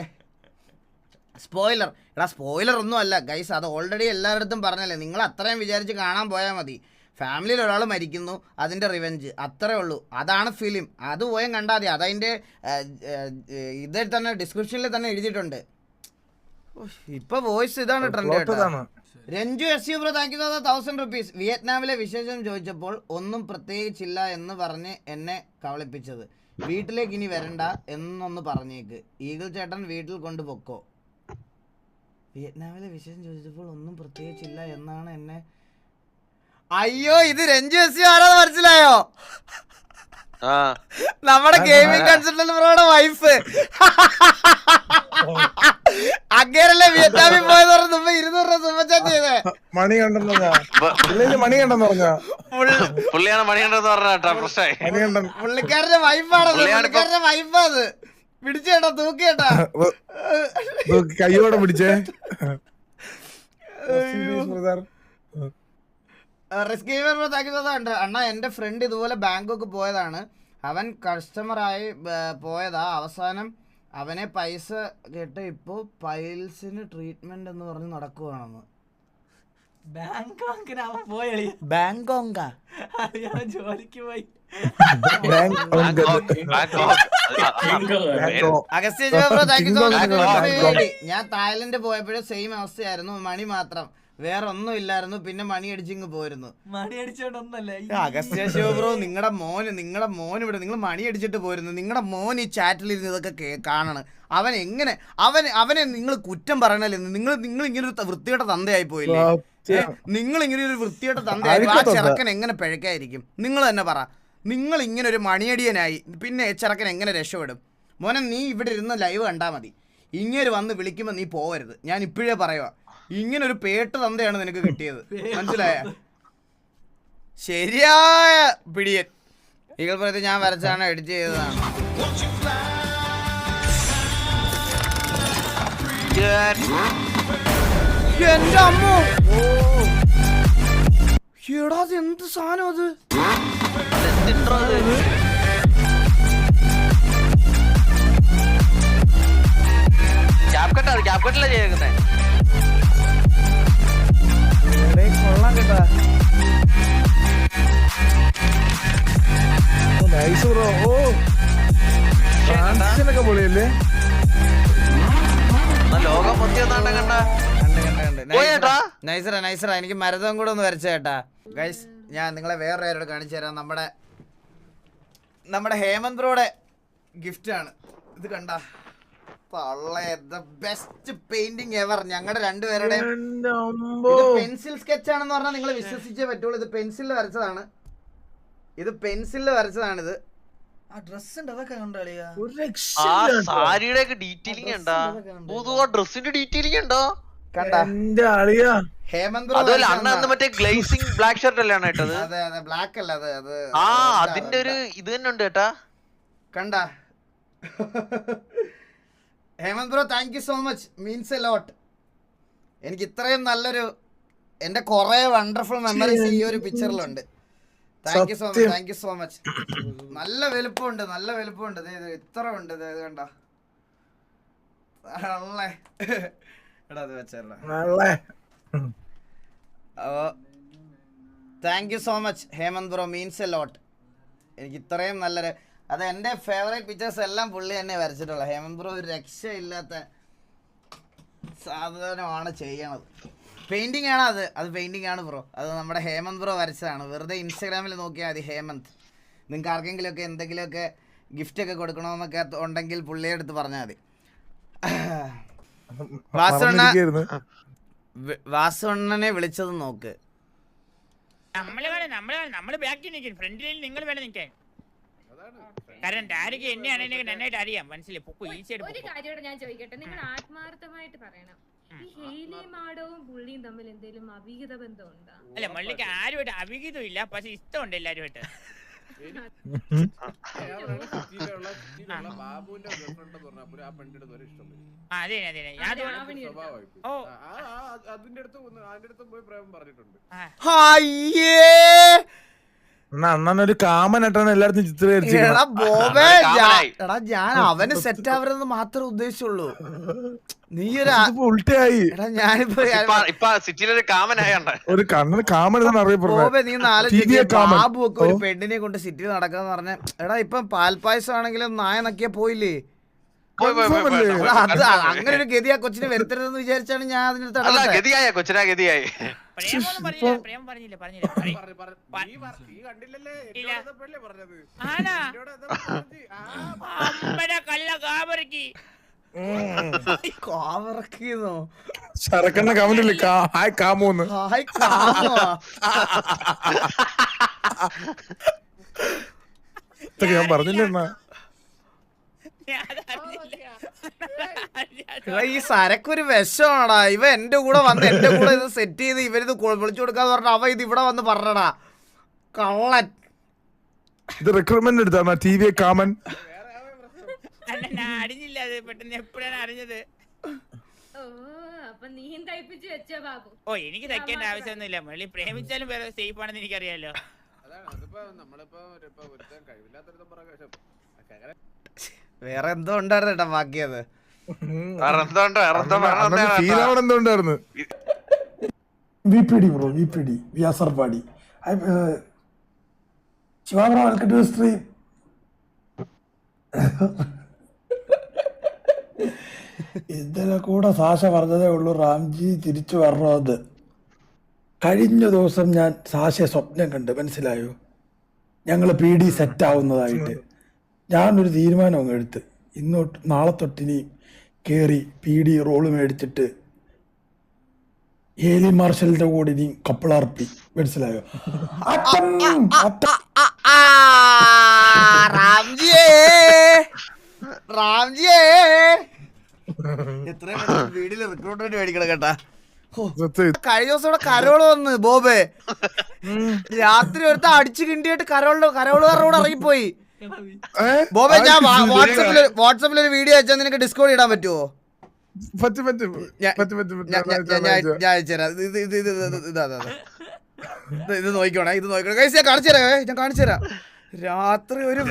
സ്പോയിലർ. എടാ സ്പോയിലർ ഒന്നും അല്ല ഗൈസ്. അത് ഓൾറെഡി എല്ലാവരുടെ പറഞ്ഞല്ലേ. നിങ്ങൾ അത്രയും വിചാരിച്ച് കാണാൻ പോയാൽ മതി. ഫാമിലിയിൽ ഒരാൾ മരിക്കുന്നു, അതിൻ്റെ റിവെഞ്ച്, അത്രേ ഉള്ളൂ. അതാണ് ഫിലിം. അത് പോയും കണ്ടാൽ മതി. അതതിൻ്റെ ഇതിൽ തന്നെ ഡിസ്ക്രിപ്ഷനിൽ തന്നെ എഴുതിയിട്ടുണ്ട്. ഇപ്പൊ വോയിസ് ഇതാണ് ട്രെൻഡ് കേട്ടോ. Ranju S you bro thank U 1000 rupees. വിയറ്റ്നാമിലെ വിശേഷം ചോദിച്ചപ്പോൾ ഒന്നും പ്രത്യേകിച്ചില്ല എന്ന് പറഞ്ഞ് എന്നെ കവളിപ്പിച്ചത്. വീട്ടിലേക്ക് ഇനി വരണ്ട എന്നൊന്ന് പറഞ്ഞേക്ക്. ഈഗിൾ ചേട്ടൻ വീട്ടിൽ കൊണ്ട് പൊക്കോ. വിയറ്റ്നാമിലെ വിശേഷം ചോദിച്ചപ്പോൾ ഒന്നും പ്രത്യേകിച്ചില്ല എന്നാണ് എന്നെ. അയ്യോ ഇത് രഞ്ജു എസ് യു ആരാന്ന് മനസ്സിലായോ? നമ്മുടെ ഗെയിമിംഗ് കൺസൾട്ടന്റ് ബ്രോയുടെ വൈഫ്. അങ്ങേരല്ലേ വിയറ്റ്നാമിൽ പോയെന്ന് പറഞ്ഞ 200 രൂപ സൂപ്പർ ചാറ്റ് ചെയ്തേ. മണി കണ്ടെന്ന് പറഞ്ഞ പുള്ളിയാണ് മണി കണ്ടെന്ന് പറഞ്ഞ പ്രശ്നമായി. പുള്ളിക്കാരന്റെ വൈഫാണത്. പുള്ളിക്കാരന്റെ വൈഫാത്. പിടിച്ചേട്ടാ തൂക്കിയേട്ടാ കയ്യോടെ പിടിച്ചേ. അണ്ണാ എന്റെ ഫ്രണ്ട് ഇതുപോലെ ബാങ്കോക്ക് പോയതാണ്. അവൻ കസ്റ്റമറായി പോയതാ. അവസാനം അവനെ പൈസ കേട്ട് ഇപ്പോ പൈൽസിന് ട്രീറ്റ്മെന്റ് എന്ന് പറഞ്ഞ് നടക്കുവാണെന്ന്. ബാങ്കോക്കിന് അവൻ പോയി ബാങ്കോങ്ക ജോലിക്ക് പോയി. Agastya bro thank you so much. ഞാൻ തായ്ലൻഡ് പോയപ്പോഴും സെയിം അവസ്ഥയായിരുന്നു, മണി മാത്രം, വേറെ ഒന്നും ഇല്ലായിരുന്നു. പിന്നെ മണി അടിച്ചിങ് പോയിരുന്നു. അഗസ്ത്യ ശിവ ബ്രോ നിങ്ങളുടെ മോന് ഇവിടെ നിങ്ങൾ മണി അടിച്ചിട്ട് പോയിരുന്നു. നിങ്ങളുടെ മോൻ ഈ ചാറ്റിലിരുന്ന് ഇതൊക്കെ കാണണം. അവനെ നിങ്ങൾ കുറ്റം പറയണല്ലേ? നിങ്ങൾ ഇങ്ങനെ ഒരു വൃത്തിയുടെ തന്തയായി പോയില്ലേ? നിങ്ങൾ ഇങ്ങനെ ഒരു വൃത്തിയുടെ തന്തയായി ആ ചെറുക്കൻ എങ്ങനെ പിഴക്കായിരിക്കും? നിങ്ങൾ തന്നെ പറ. നിങ്ങൾ ഇങ്ങനെ ഒരു മണിയടിയനായി പിന്നെ ചെറുക്കൻ എങ്ങനെ രക്ഷപ്പെടും? മോനെ നീ ഇവിടെ ഇരുന്ന് ലൈവ് കണ്ടാ മതി. ഇങ്ങനെ വന്ന് വിളിക്കുമ്പോൾ നീ പോവരുത്. ഞാൻ ഇപ്പോഴേ പറയുക, ഇങ്ങനെ ഒരു പേട്ട് തന്തയാണ് നിനക്ക് കിട്ടിയത്, മനസ്സിലായ? ശരിയായ പിടിയൻ. ഈകൾ പറയത്ത് ഞാൻ വരച്ചാണ് എഡിറ്റ് ചെയ്തതാണ്. എന്റെ അമ്മോ, എടാ എന്ത് സാധനം അത്? കൊള്ളാം കേട്ടാ. പൊളിയല്ലേ? ലോകം നൈസറാ. എനിക്ക് മരതം കൂടെ ഒന്ന് വരച്ച കേട്ടാ. ഗൈസ് ഞാൻ നിങ്ങളെ വേറെ ആരോട് കാണിച്ചു തരാം. നമ്മുടെ ഹേമന്ത് ബ്രോയുടെ ഗിഫ്റ്റ് ആണ് ഇത്. കണ്ട ബെസ്റ്റ് പെയിന്റിങ് എവർ. ഞങ്ങളുടെ രണ്ടുപേരുടെ പെൻസിൽ സ്കെച്ച് ആണെന്ന് പറഞ്ഞാൽ നിങ്ങൾ വിശ്വസിച്ചേ പറ്റുള്ളൂ. ഇത് പെൻസിലിൽ വരച്ചതാണ്. ഇത് ആ ഡ്രസ് ഉണ്ട്, അതൊക്കെ കണ്ടോളിയാ. സാരിയുടെ ഡീറ്റെയിലിംഗ് ഉണ്ടോ? ഡ്രസ്സിന്റെ ഡീറ്റെയിലിംഗ് ഉണ്ടോ? ഹേമന്ത് മറ്റേ ഗ്ലേസിംഗ് ബ്ലാക്ക് ഷർട്ട് അല്ലേ ഇട്ടത്? അതെ ബ്ലാക്ക് അല്ല അത്. അതിന്റെ ഒരു ഇത് തന്നെ ഉണ്ട് കേട്ടാ. കണ്ട Hemanth bro thank you so much, means a lot. എനിക്ക് ഇത്രയും നല്ലൊരു എന്റെ കുറെ വണ്ടർഫുൾ മെമ്മറീസ് ഈ ഒരു പിക്ചറിലുണ്ട്. Thank you so much. നല്ല വലുപ്പമുണ്ട്. ഇത്ര ഉണ്ട്. ഇത് കണ്ട എടാ അത് വെച്ചല്ലേ. Thank you so much Hemanth bro, means a lot. എനിക്ക് ഇത്രയും നല്ലൊരു അത് എൻ്റെ ഫേവറേറ്റ് പിക്ചേഴ്സ് എല്ലാം പുള്ളി തന്നെ വരച്ചിട്ടുള്ള. ഹേമന്ത് ബ്രോ ഒരു രക്ഷയില്ലാത്ത സാധനമാണ് ചെയ്യണത്. പെയിന്റിംഗ് ആണ് അത് പെയിന്റിംഗ് ആണ് ബ്രോ. അത് നമ്മുടെ ഹേമന്ത് ബ്രോ വരച്ചതാണ്. വെറുതെ ഇൻസ്റ്റാഗ്രാമിൽ നോക്കിയാൽ മതി ഹേമന്ത്. നിങ്ങൾക്ക് ആർക്കെങ്കിലുമൊക്കെ എന്തെങ്കിലുമൊക്കെ ഗിഫ്റ്റൊക്കെ കൊടുക്കണമെന്നൊക്കെ ഉണ്ടെങ്കിൽ പുള്ളിയെ അടുത്ത് പറഞ്ഞാൽ മതി. വാസുണ്ണനെ വിളിച്ചത് നോക്ക്. നമ്മള് ബാക്കിൽ നിൽക്കും, ഫ്രണ്ടിൽ നിങ്ങൾ വേണം നിൽക്കാൻ. കാരണം ഡാരിക്ക് എന്നെയാണ് നന്നായിട്ട് അറിയാം, മനസ്സിലായി. ഒരു കാര്യം ഞാൻ ചോദിക്കട്ടെ, നിങ്ങൾ ആത്മാർത്ഥമായിട്ട് പറയണം, ഈ ഹെയ്ലിയും ആടവും പുള്ളിയും തമ്മിൽ എന്തെങ്കിലും അവിഹിത ബന്ധമുണ്ടോ? അല്ല, മള്ളിക്ക് ആരുമായിട്ട് അവിഹിതം ഇല്ല, പക്ഷെ ഇഷ്ടമുണ്ട് എല്ലാരുമായിട്ട്. അതെ അണ്ണനൊരു കാമനായിട്ടാണ് എല്ലായിടത്തും ചിത്രീകരിച്ചത്. ഞാൻ അവന് സെറ്റ് ആവരുതെന്ന് മാത്രമേ ഉദ്ദേശിച്ചുള്ളൂ. നീ ഒരു കണ്ണന് കാമൻ ബാബു ഒക്കെ ഒരു പെണ്ണിനെ കൊണ്ട് സിറ്റിയിൽ നടക്കാന്ന് പറഞ്ഞ എടാ ഇപ്പം പാൽപ്പായസം ആണെങ്കിലും നായ നക്കിയാ പോയില്ലേ? അങ്ങനെ ഒരു ഗതി ആ കൊച്ചിനെ വരുത്തരുതെന്ന് വിചാരിച്ചാണ് ഞാൻ അതിനകത്ത് ശരക്കണ്ണ കമന്റില്ലേ ഹായ് കാമോന്ന്. ഞാൻ പറഞ്ഞില്ല ഈ സരക്കൊരു വിഷമാണാ. ഇവ എന്റെ കൂടെ വന്ന് എന്റെ കൂടെ ഇത് സെറ്റ് ചെയ്ത് ഇവരിത് വിളിച്ചു കൊടുക്കാന്ന് പറഞ്ഞ അവ ഇത് ഇവിടെ വന്ന് പറഞ്ഞടാ കള്ളൻ. ഇത് റിക്രൂട്ട്മെന്റ് എടുത്താ ടി വി കാമൻ. അറിഞ്ഞില്ല, അത് പെട്ടെന്ന് എപ്പോഴാണ് അറിഞ്ഞത്. ഓ എനിക്ക് തയ്ക്കേണ്ട ആവശ്യമൊന്നുമില്ല, മള്ളി പ്രേമിച്ചാലും സേഫ് ആണെന്ന് എനിക്കറിയാലോ. വേറെ എന്തോ ഉണ്ടായിരുന്നു കേട്ടാ ബാക്കിയത്. എന്തുണ്ടായിരുന്നു ശിവാബ്രോ വെൽക്കം ടു സ്ട്രീം. ഇന്നലെ കൂടെ സാഷ പറഞ്ഞതേ ഉള്ളൂ റാംജി തിരിച്ചു വരണത്. കഴിഞ്ഞ ദിവസം ഞാൻ സാഷയെ സ്വപ്നം കണ്ട്, മനസ്സിലായോ? ഞങ്ങൾ PD സെറ്റ് ആവുന്നതായിട്ട്. ഞാനൊരു തീരുമാനം അങ്ങ് എടുത്ത് ഇന്നോട്ട് നാളെ തൊട്ടിനി കയറി PD റോള് മേടിച്ചിട്ട് ഹേലി മാർഷലിന്റെ കൂടെ ഇനി കപ്പിളർപ്പി, മനസ്സിലായോ? വീട്ടില് റിക്രൂട്ട്മെന്റ് മേടിക്കണം കേട്ടാ. കഴിഞ്ഞ ദിവസം ഇവിടെ കരോള് വന്ന് ബോബേ, രാത്രി ഒരുത്ത അടിച്ചു കിണ്ടിയായിട്ട് കരോളുകാരോട് ഇറങ്ങിപ്പോയി. ബോബേ, ഞാൻ വാട്സാപ്പിൽ ഒരു വീഡിയോ അയച്ചാൽ നിനക്ക് ഡിസ്കൗണ്ട് ഇടാൻ പറ്റുമോ? ഞാൻ അയച്ചുതരാം. ഇത് നോക്കിക്കോണേ, ഇത് നോക്കിക്കോണേ. ഞാൻ കാണിച്ചു തരാം. രാത്രി ഒരു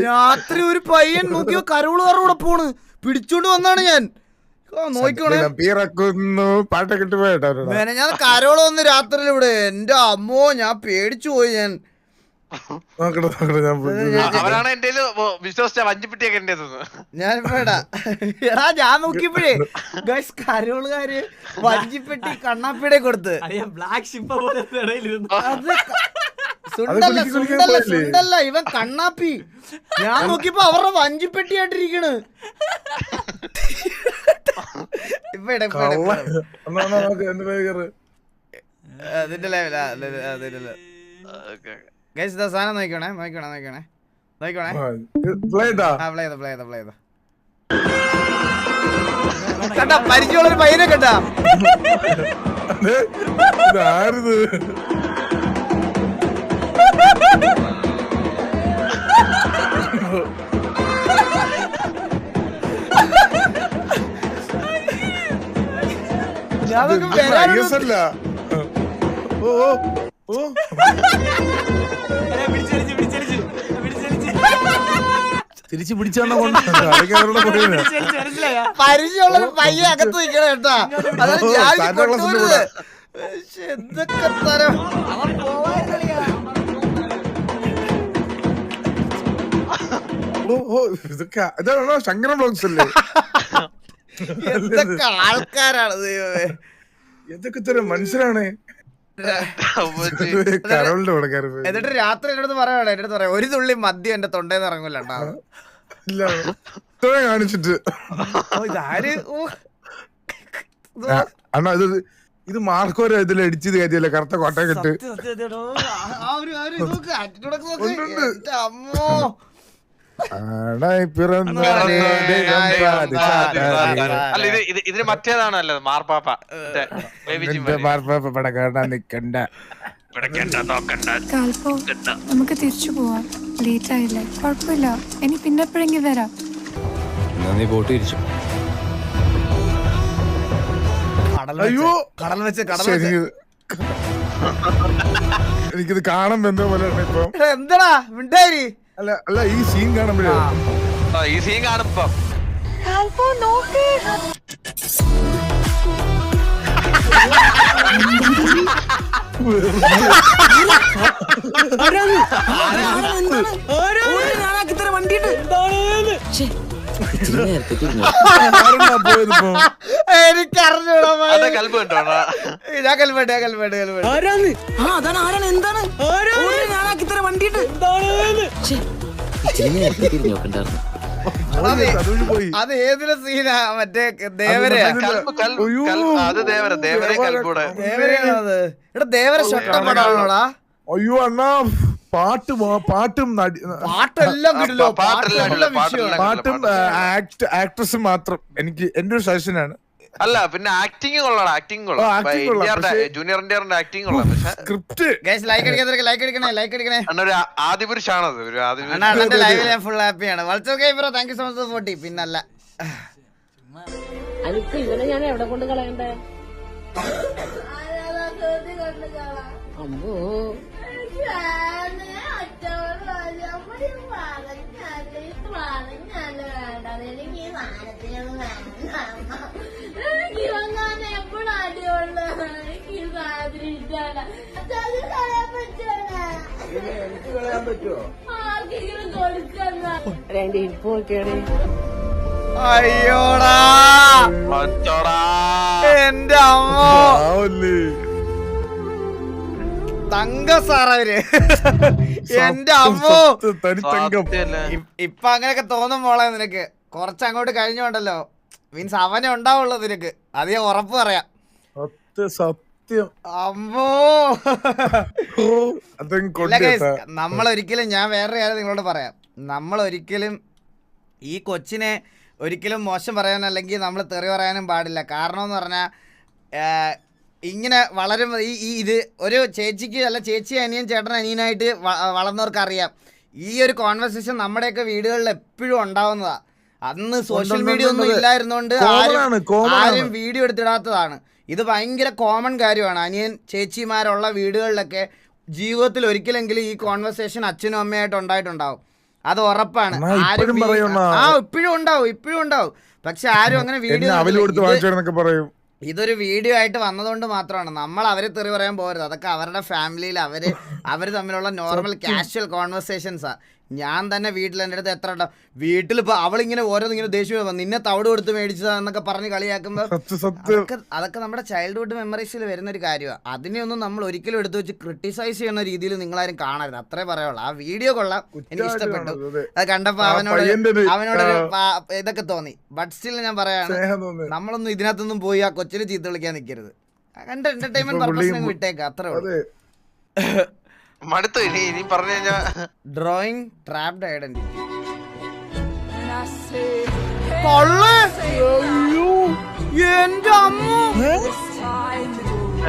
രാത്രി ഒരു പയ്യൻ നോക്കിയോ കരോളുകാരോടെ പോണ്, പിടിച്ചോണ്ട് വന്നാണ്. ഞാൻ നോക്കിക്കോണേ, ഞാൻ കരോള് വന്ന് രാത്രി ഇവിടെ. എന്റെ അമ്മോ, ഞാൻ പേടിച്ചു പോയി. ഞാൻ നോക്കിയപ്പോഴേ കരോളുകാര് വഞ്ചിപ്പെട്ടി കണ്ണാപ്പിടെ കൊടുത്ത്. സുണ്ടല്ല ഇവൻ കണ്ണാപ്പി. ഞാൻ നോക്കിയപ്പോ അവരുടെ വഞ്ചിപ്പെട്ടി ആയിട്ടിരിക്കണ്. അതിന്റെ ലെവലാ. സാധനം നോക്കണേ. കണ്ടാ പരിചയമുള്ളൊരു പയ്യനെ കണ്ടാ. തിരിച്ചു പിടിച്ചാണോ പരിചയമുള്ളൊരു പയ്യ അകത്ത് നിൽക്കണ കേട്ടാ. എന്തൊക്കെ തരം ഇതാണോ ശങ്കര ബ്ലോഗ്സ് അല്ലേ? എന്തൊക്കെ ആൾക്കാരാണ് ദൈവമേ, എന്തൊക്കെ തരം മനുഷ്യരാണ്. എന്നിട്ട് രാത്രി എന്റെ അടുത്ത് പറയാം ഒരു തുള്ളി മദ്യം എന്റെ തൊണ്ടേന്ന് ഇറങ്ങൂല കാണിച്ചിട്ട്. അണ്ണാ ഇത് മാർക്കോര ഇതിൽ അടിച്ചത് കാര്യല്ലേ? കറുത്ത കോട്ടയം കെട്ട്. അമ്മോ, ഇതിന് മറ്റേതാണല്ലോ മാർപ്പാപ്പ. നമുക്ക് തിരിച്ചു പോവാം. ലേറ്റ് ആയില്ലേ? കുഴപ്പമില്ല, ഇനി പിന്നെ എപ്പോഴെങ്കിലും വരാം. അയ്യോ, കടൽ വെച്ച് എനിക്കിത് കാണാൻ എന്തോ പോലെ ഇപ്പൊ. എന്താടാ മിണ്ടായി? അല്ല ഈ സീൻ കാണുമ്പോഴേ, ഈ സീൻ കാണുമ്പോ അത് ഏതിലെ സീനാ? മറ്റേ ദേവരെ. ദേവരെ ഷട്ടപ്പെടാണോടാ? അയ്യോ അണ്ണാ, പാട്ടും ആക്ട്രസും മാത്രം എനിക്ക് എന്റെ ഒരു സജഷനാണ്. അല്ല, പിന്നെ ആക്ടിങ് കൊള്ളാം. ആക്ടിങ് ജൂനിയർ ഇന്ത്യറിന്റെ ആക്ടിങ് കൊള്ളാം. സ്ക്രിപ്റ്റ് ലൈക്ക് അടിക്കണേ. ആദിപുരുഷാണത്. ലൈവിൽ ഫുൾ ഹാപ്പിയാണ്. Bro, thank you so much for 40. പിന്നല്ല ഇവനെ ഞാൻ എവിടെ കൊണ്ട് കളയണ്ടേ? അമ്മോ, എപ്പോഴും അടിയുള്ള എനിക്ക് സാധനം ഇഷ്ടമല്ല കളയാൻ പറ്റുമോ ആർക്കെങ്കിലും കൊടുക്കുന്ന രണ്ട് ഇരിപ്പൊക്കെയാണ്. അയ്യോടാ എന്റെ അമ്മോ തങ്ക സാറവര് എന്റെ അമ്മോ. ഇപ്പൊ അങ്ങനെയൊക്കെ തോന്നും മോളെ നിനക്ക്, കുറച്ചങ്ങോട്ട് കഴിഞ്ഞോണ്ടല്ലോ. മീൻസ് അവനെ ഉണ്ടാവുള്ളൂ നിനക്ക്, അത് ഞാൻ ഉറപ്പ് പറയാം. സത്യം അമ്മോ. നമ്മളൊരിക്കലും, ഞാൻ വേറൊരു കാര്യം നിങ്ങളോട് പറയാം, നമ്മളൊരിക്കലും ഈ കൊച്ചിനെ ഒരിക്കലും മോശം പറയാൻ അല്ലെങ്കിൽ നമ്മൾ തെറി പറയാനും പാടില്ല. കാരണം എന്ന് പറഞ്ഞാൽ ഇങ്ങനെ വളരും ഇത് ഒരു ചേച്ചിക്ക് അല്ല, ചേച്ചി അനിയൻ ചേട്ടൻ അനിയനായിട്ട് വളർന്നവർക്ക് അറിയാം ഈ ഒരു കോൺവെർസേഷൻ നമ്മുടെയൊക്കെ വീടുകളിൽ എപ്പോഴും ഉണ്ടാവുന്നതാണ്. അന്ന് സോഷ്യൽ മീഡിയ ഒന്നും ഇല്ലായിരുന്നോണ്ട് ആരും വീഡിയോ എടുത്തിടാത്തതാണ്. ഇത് ഭയങ്കര കോമൺ കാര്യമാണ്. അനിയൻ ചേച്ചിമാരുള്ള വീടുകളിലൊക്കെ ജീവിതത്തിൽ ഒരിക്കലെങ്കിലും ഈ കോൺവെർസേഷൻ അച്ഛനും അമ്മയായിട്ട് ഉണ്ടായിട്ടുണ്ടാവും. അത് ഉറപ്പാണ്. ഇപ്പോഴും ഉണ്ടാവും. പക്ഷെ ആരും അങ്ങനെ വീഡിയോ, ഇതൊരു വീഡിയോ ആയിട്ട് വന്നതുകൊണ്ട് മാത്രമാണ്. നമ്മൾ അവരെ തെറി പറയാൻ പോകരുത്. അതൊക്കെ അവരുടെ ഫാമിലിയിൽ അവർ തമ്മിലുള്ള നോർമൽ കാഷ്വൽ കോൺവെർസേഷൻസാ. ഞാൻ തന്നെ വീട്ടിൽ എൻ്റെ അടുത്ത് എത്ര ഉണ്ടാവും, വീട്ടിലിപ്പോൾ അവളിങ്ങനെ ഓരോന്നിങ്ങനെ ദേഷ്യം നിന്നെ തവിട് കൊടുത്ത് മേടിച്ചതാന്നൊക്കെ പറഞ്ഞ് കളിയാക്കുമ്പോൾ അതൊക്കെ നമ്മുടെ ചൈൽഡ്ഹുഡ് മെമ്മറീസിൽ വരുന്നൊരു കാര്യമാണ്. അതിനെയൊന്നും നമ്മൾ ഒരിക്കലും എടുത്തു വെച്ച് ക്രിട്ടിസൈസ് ചെയ്യുന്ന രീതിയിൽ നിങ്ങളാരും കാണരുത്. അത്രേ പറയുള്ളൂ. ആ വീഡിയോ കൊള്ളാം, എനിക്ക് ഇഷ്ടപ്പെട്ടു. അത് കണ്ടപ്പോൾ അവനോട് ഇതൊക്കെ തോന്നി. ബട്ട് സ്റ്റിൽ ഞാൻ പറയാണ്, നമ്മളൊന്നും ഇതിനകത്തൊന്നും പോയി ആ കൊച്ചിന് ചീത്ത വിളിക്കാൻ നിൽക്കരുത്. കണ്ട എന്റർടൈൻമെന്റ് പർപ്പസിന് വിട്ടേക്ക്, അത്രേ ഉള്ളൂ. മടുത്തു ഇനി പറഞ്ഞു കഴിഞ്ഞാ. Drawing trapped identity.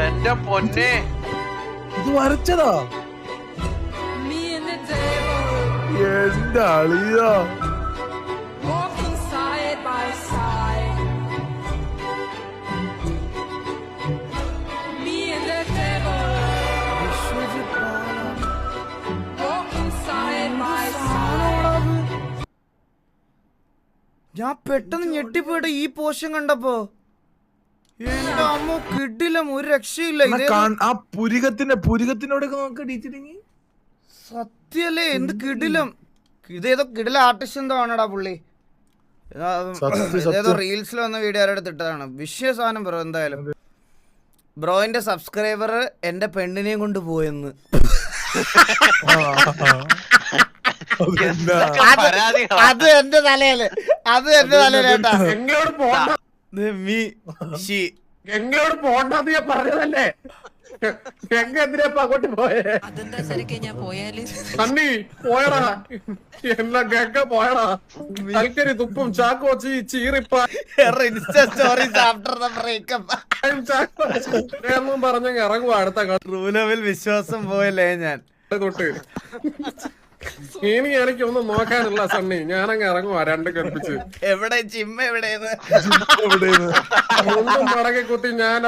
എന്റെ പൊന്നെ, ഇത് വരച്ചതാ എന്റെ അളിയാ. ഞാൻ പെട്ടെന്ന് ഞെട്ടിപ്പോയിട്ട് ഈ പോഷൻ കണ്ടപ്പോ എന്റെ അമ്മ കിടിലം, ഒരു രക്ഷയില്ല. ആ പുരികത്തിനോടൊക്കെ നോക്ക ടീച്ചറിങ്, സത്യല്ലേ എന്ത് കിടിലം. ഇതേതോ കിടില ആർട്ടിസ്റ്റ് എന്തോ ആണടാ പുള്ളി. ഏതോ റീൽസിൽ വന്ന വീഡിയോ ആരുടെ ഇട്ടതാണ്. വിഷയ സാധനം ബ്രോ. എന്തായാലും ബ്രോയിന്റെ സബ്സ്ക്രൈബർ എന്റെ പെണ്ണിനെയും കൊണ്ട് പോയെന്ന്. അത് എന്റെ തലയില് കേട്ടാ. എങ്ങോട്ട് പോണ്ടെന്ന് ഞാൻ പറഞ്ഞതല്ലേ. അങ്ങോട്ട് പോയേ തണ്ണി പോയടാ, എല്ലാ ഗംഗ പോയടാ. കൽക്കരി തുപ്പും ചാക്കോ ചീറിപ്പം പറഞ്ഞ ഇറങ്ങുവാ. അടുത്ത റൂലവിൽ വിശ്വാസം പോയല്ലേ ഞാൻ തൊട്ട്. എനിക്കൊന്നും നോക്കാനില്ല സണ്ണി, ഞാനങ്ങ് ഇറങ്ങുവാ. രണ്ട് കൽപ്പിച്ച് എവിടെ ജിമ്മ എവിടെയെന്ന് മടക്കി കുത്തി ഞാൻ.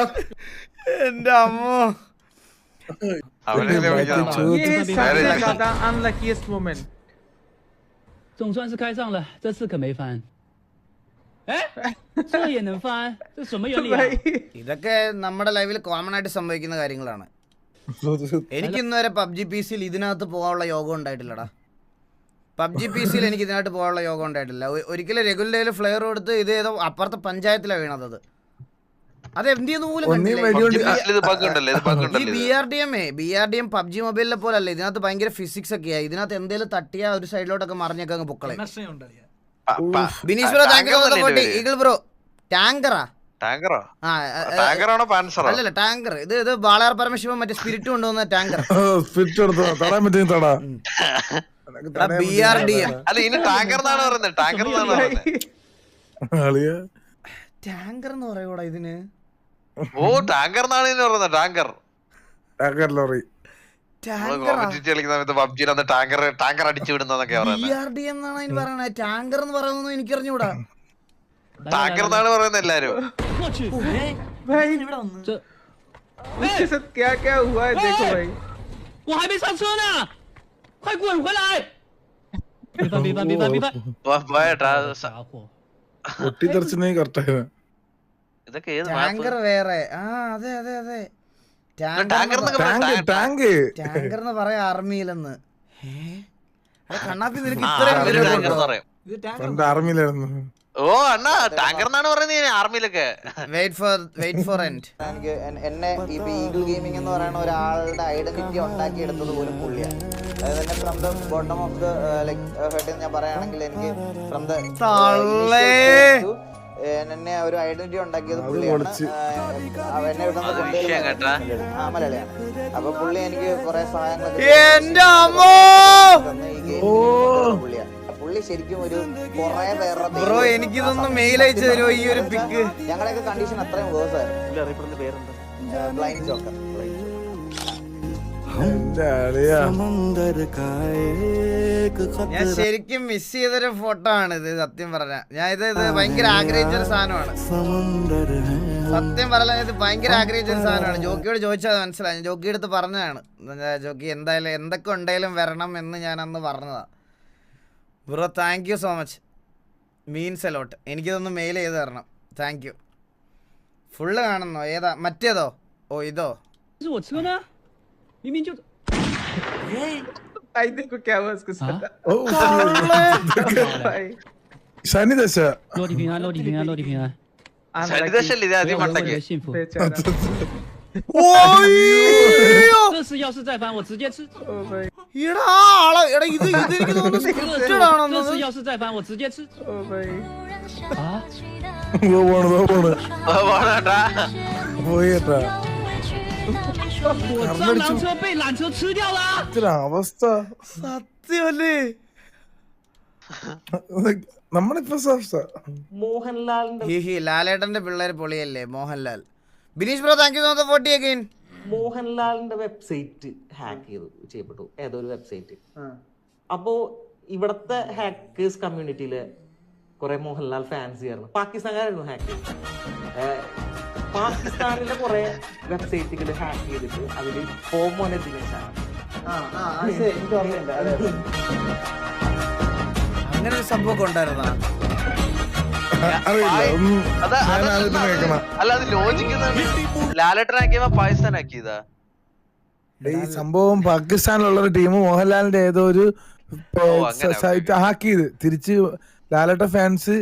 എന്റെ അമ്മോ. ഇതൊക്കെ നമ്മുടെ ലൈഫിൽ കോമൺ ആയിട്ട് സംഭവിക്കുന്ന കാര്യങ്ങളാണ്. എനിക്ക് ഇന്നുവരെ പബ്ജി പി സിയിൽ ഇതിനകത്ത് പോകാനുള്ള യോഗം ഉണ്ടായിട്ടില്ലടാ. പബ്ജി പി സിയിൽ എനിക്ക് ഇതിനകത്ത് പോകാനുള്ള യോഗം ഉണ്ടായിട്ടില്ല. ഒരിക്കലും റെഗുലർ ഫ്ലെയർ കൊടുത്ത് ഇത് ഏതോ അപ്പുറത്തെ പഞ്ചായത്തിലാണ് വീണത്. അത് എന്ത് BRDM പബ്ജി മൊബൈലിലെ പോലെ അല്ല. ഇതിനകത്ത് ഭയങ്കര ഫിസിക്സ് ഒക്കെയാ. ഇതിനകത്ത് എന്തെങ്കിലും തട്ടിയാ ഒരു സൈഡിലോട്ടൊക്കെ മറിഞ്ഞൊക്കെ അങ്ങ് പൊക്കളെ. ബിനീഷ് ബ്രോ ഈഗിൾ ബ്രോ ടാങ്കറാ അല്ലല്ല ടാങ്കർ. ഇത് ബാളാർ പരമശിവൻ മറ്റേ സ്പിരിറ്റ് കൊണ്ടുവന്ന ടാങ്കർ. BRDM ടാങ്കർ എന്ന് പറയൂടാ ഇതിന്. ഓ ടാങ്കർ ടാങ്കർ ലോറി ടാങ്കർ അടിച്ചു വിടുന്നൊക്കെ BRDM എന്നാണ് അതിന് പറയണത്. ടാങ്കർ എന്ന് പറയുന്നത് എനിക്കറിഞ്ഞൂടാ. ടാങ്കർ എന്നാണ് പറയുന്നത് എല്ലാരും. ഇതൊക്കെ ഏത് ടാങ്കർ വേറെ. ആ അതെ അതെ അതെ, ടാങ്കർ എന്ന് പറയാ ആർമിയിലെന്ന്. കണ്ണാപ്പി നിനക്ക് ഇത്രയും ആർമിയിലായിരുന്നു. ഓ അണ്ണാ ടാങ്കർ എന്നാണ് പറയുന്നത് ആർമിയിലൊക്കെ. വെയിറ്റ് ഫോർ എന്നെ ഇപ്പൊ ഈഗിൾ ഗെയിമിംഗ് എന്ന് പറയുന്ന ഒരാളുടെ ഐഡന്റിറ്റി ഉണ്ടാക്കി എടുത്തത് പോലും പുള്ളിയാണ്. അതായത് തന്നെ from the bottom of the like heart എന്ന് ഞാൻ പറയുകയാണെങ്കിൽ എനിക്ക് ഫ്രം ദ എന്നെ ഒരു ഐഡന്റിറ്റി ഉണ്ടാക്കിയത് പുള്ളിയാണ്. എന്നെ മലയാളിയാണ്. അപ്പൊ പുള്ളി എനിക്ക് കുറെ സഹായങ്ങളൊക്കെ പുള്ളിയാണ്. പുള്ളി ശരിക്കും ഒരു കുറെ പേരുടെ എനിക്കിതൊന്ന് മെയിൽ അയച്ചു തരുമോ ഈ ഒരു പിക്ക്? ഞങ്ങളുടെയൊക്കെ കണ്ടീഷൻ അത്രയും വേഴ്സ് ആയിരുന്നു. Blind Joker. ഞാൻ ശരിക്കും മിസ് ചെയ്തൊരു ഫോട്ടോ ആണ് ഇത്. സത്യം പറഞ്ഞ ഞാൻ ഇത് ഭയങ്കര ആഗ്രഹിച്ചൊരു സാധനമാണ്. സത്യം പറഞ്ഞ ഇത് ഭയങ്കര ആഗ്രഹിച്ചൊരു സാധനമാണ്. ജോക്കിയോട് ചോദിച്ചാൽ മനസ്സിലായി. ജോക്കി എടുത്ത് പറഞ്ഞതാണ്, ജോക്കി എന്തായാലും എന്തൊക്കെ ഉണ്ടെങ്കിലും വരണം എന്ന് ഞാൻ അന്ന് പറഞ്ഞതാ. Bro thank you so much, means a lot. എനിക്കിതൊന്ന് മെയിൽ ചെയ്ത് തരണം. Thank you. ഫുള്ള് കാണുന്നോ? ഏതാ മറ്റേതോ? ഓ ഇതോ? ശനിദശ. ശനിദശല്ലേ ഇത് ആദ്യം ഉണ്ടാക്കിയ? അവസ്ഥ സത്യമല്ലേ? നമ്മളിപ്പോ ലാലേട്ടന്റെ പിള്ളേര് പൊളിയല്ലേ? Mohanlal. Bineesh bro thank you so much 40 again. മോഹൻലാലിന്റെ വെബ്സൈറ്റ് ഹാക്ക് ചെയ്യപ്പെട്ടു, ഏതോ ഒരു വെബ്സൈറ്റ്. അപ്പോ ഇവിടത്തെ ഹാക്കേഴ്സ് കമ്മ്യൂണിറ്റിയില് കുറെ മോഹൻലാൽ ഫാൻസ് ആയിരുന്നു. പാകിസ്ഥാൻകാരായിരുന്നു ഹാക്ക്. പാകിസ്ഥാനിലെ കുറെ വെബ്സൈറ്റുകൾ ഹാക്ക് ചെയ്തിട്ട് അതില് ഹോമോനെ ദിനേശാണ്. അങ്ങനെ ഒരു സംഭവം ഉണ്ടായിരുന്ന ഈ സംഭവം പാകിസ്ഥാനിലുള്ള ഒരു ടീം മോഹൻലാലിന്റെ ഏതോ ഒരു സൈറ്റ് ഹാക്ക് ചെയ്ത് തിരിച്ച് ലാലേട്ട ഫാൻസ്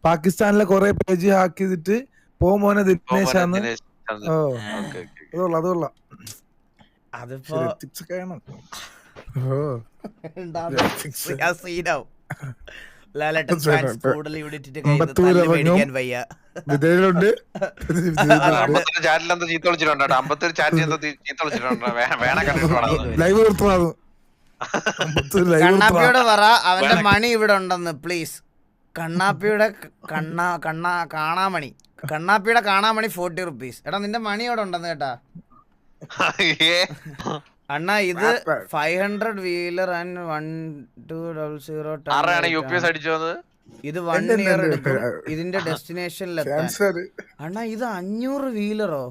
പാകിസ്ഥാനിലെ കുറെ പേജ് ഹാക്ക് ചെയ്തിട്ട് മോനെ ദിനേശാന്ന്. ഓ അതുകൊള്ള അതിപ്പോ കണ്ണാപ്പിയോട് പറ അവന്റെ മണി ഇവിടെ ഉണ്ടെന്ന് പ്ലീസ്. കണ്ണാപ്പിയുടെ കാണാമണി, കണ്ണാപ്പിയുടെ കാണാമണി 40 rupees. എടാ നിന്റെ മണി അവിടെ ഉണ്ടെന്ന് കേട്ടാ അണ്ണാ. ഇത് 500 വീലർ ആൻഡ് 1200 ഇത് 1 year എടുക്കും ഇതിന്റെ ഡെസ്റ്റിനേഷനിലെത്താൻ. അണ്ണാ ഇത് 500 വീലറോ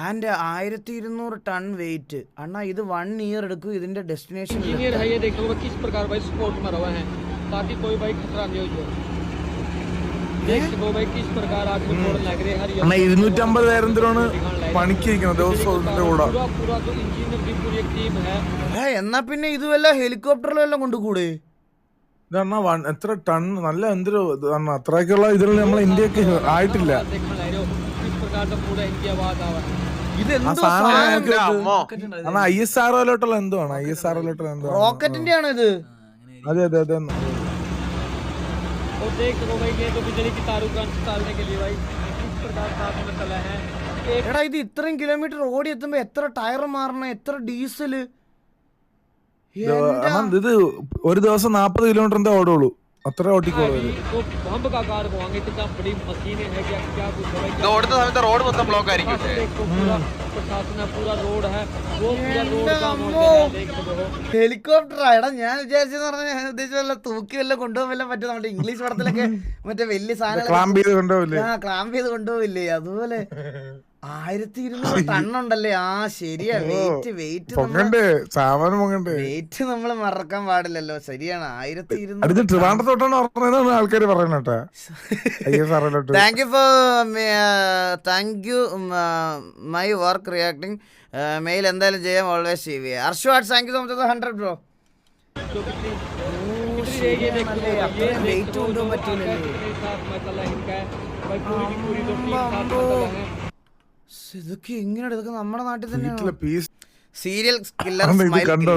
ആൻഡ് 1200 ടൺ വെയിറ്റ്. അണ്ണാ ഇത് 1 year എടുക്കും ഇതിന്റെ ഡെസ്റ്റിനേഷനിൽ. 250 പേരെന്തിനാണ് പണിക്കിരിക്കുന്നത് ദിവസവും കൂടെ? എന്നാ പിന്നെ ഇത് വല്ല ഹെലികോപ്റ്ററിലും എല്ലാം കൊണ്ടുകൂടെ? എത്ര ടൺ നല്ല എന്തൊരു അത്രയൊക്കെയുള്ള ഇതിൽ നമ്മളെ ഇന്ത്യക്ക് ആയിട്ടില്ല. ISROയിലോട്ടുള്ള എന്തോ ആണ്. ISROയിലോട്ടുള്ള എന്തോ റോക്കറ്റിന്റെ ആണോ ഇത്? അതെ അതെ അതെ. എടാ ഇത് ഇത്രയും കിലോമീറ്റർ ഓടി എത്തുമ്പോ എത്ര ടയർ മാറണം, എത്ര ഡീസല്? ഇത് ഒരു ദിവസം 40 കിലോമീറ്ററിന്റെ ഓടുള്ളൂ, അത്ര ഓട്ടിക്കോളൂ. റോഡ് മൊത്തം ബ്ലോക്ക് ആയിരിക്കും. ഹെലികോപ്റ്റർ എടാ ഞാൻ വിചാരിച്ചെന്ന് പറഞ്ഞാൽ ഞാൻ ഉദ്ദേശിച്ചല്ല തൂക്കി വല്ല കൊണ്ടുപോകാൻ വല്ല പറ്റും. നമ്മുടെ ഇംഗ്ലീഷ് പടത്തിലൊക്കെ മറ്റേ വലിയ സാധനം ക്ലാമ്പ് ചെയ്ത് കൊണ്ടുപോവില്ലേ അതുപോലെ. 1200 ടണ്ണുണ്ടല്ലേ? ആ ശരിയാ. വെയിറ്റ് നമ്മൾ മറക്കാൻ പാടില്ലല്ലോ. ശരിയാണ്. 1200 ആൾക്കാർ പറയുന്നേട്ടാ. Thank you my work reacting mail എന്തായാലും ചെയ്യാം. Always CV. അർഷുവാട്ട് thank you so much 100 bro. Wait കൊണ്ടുപോകാൻ പറ്റൂലല്ലേ? ഇതൊക്കെ എങ്ങനെയാണ്? ഇതൊക്കെ നമ്മുടെ നാട്ടിൽ തന്നെയാണ്. Serial killer smile killer.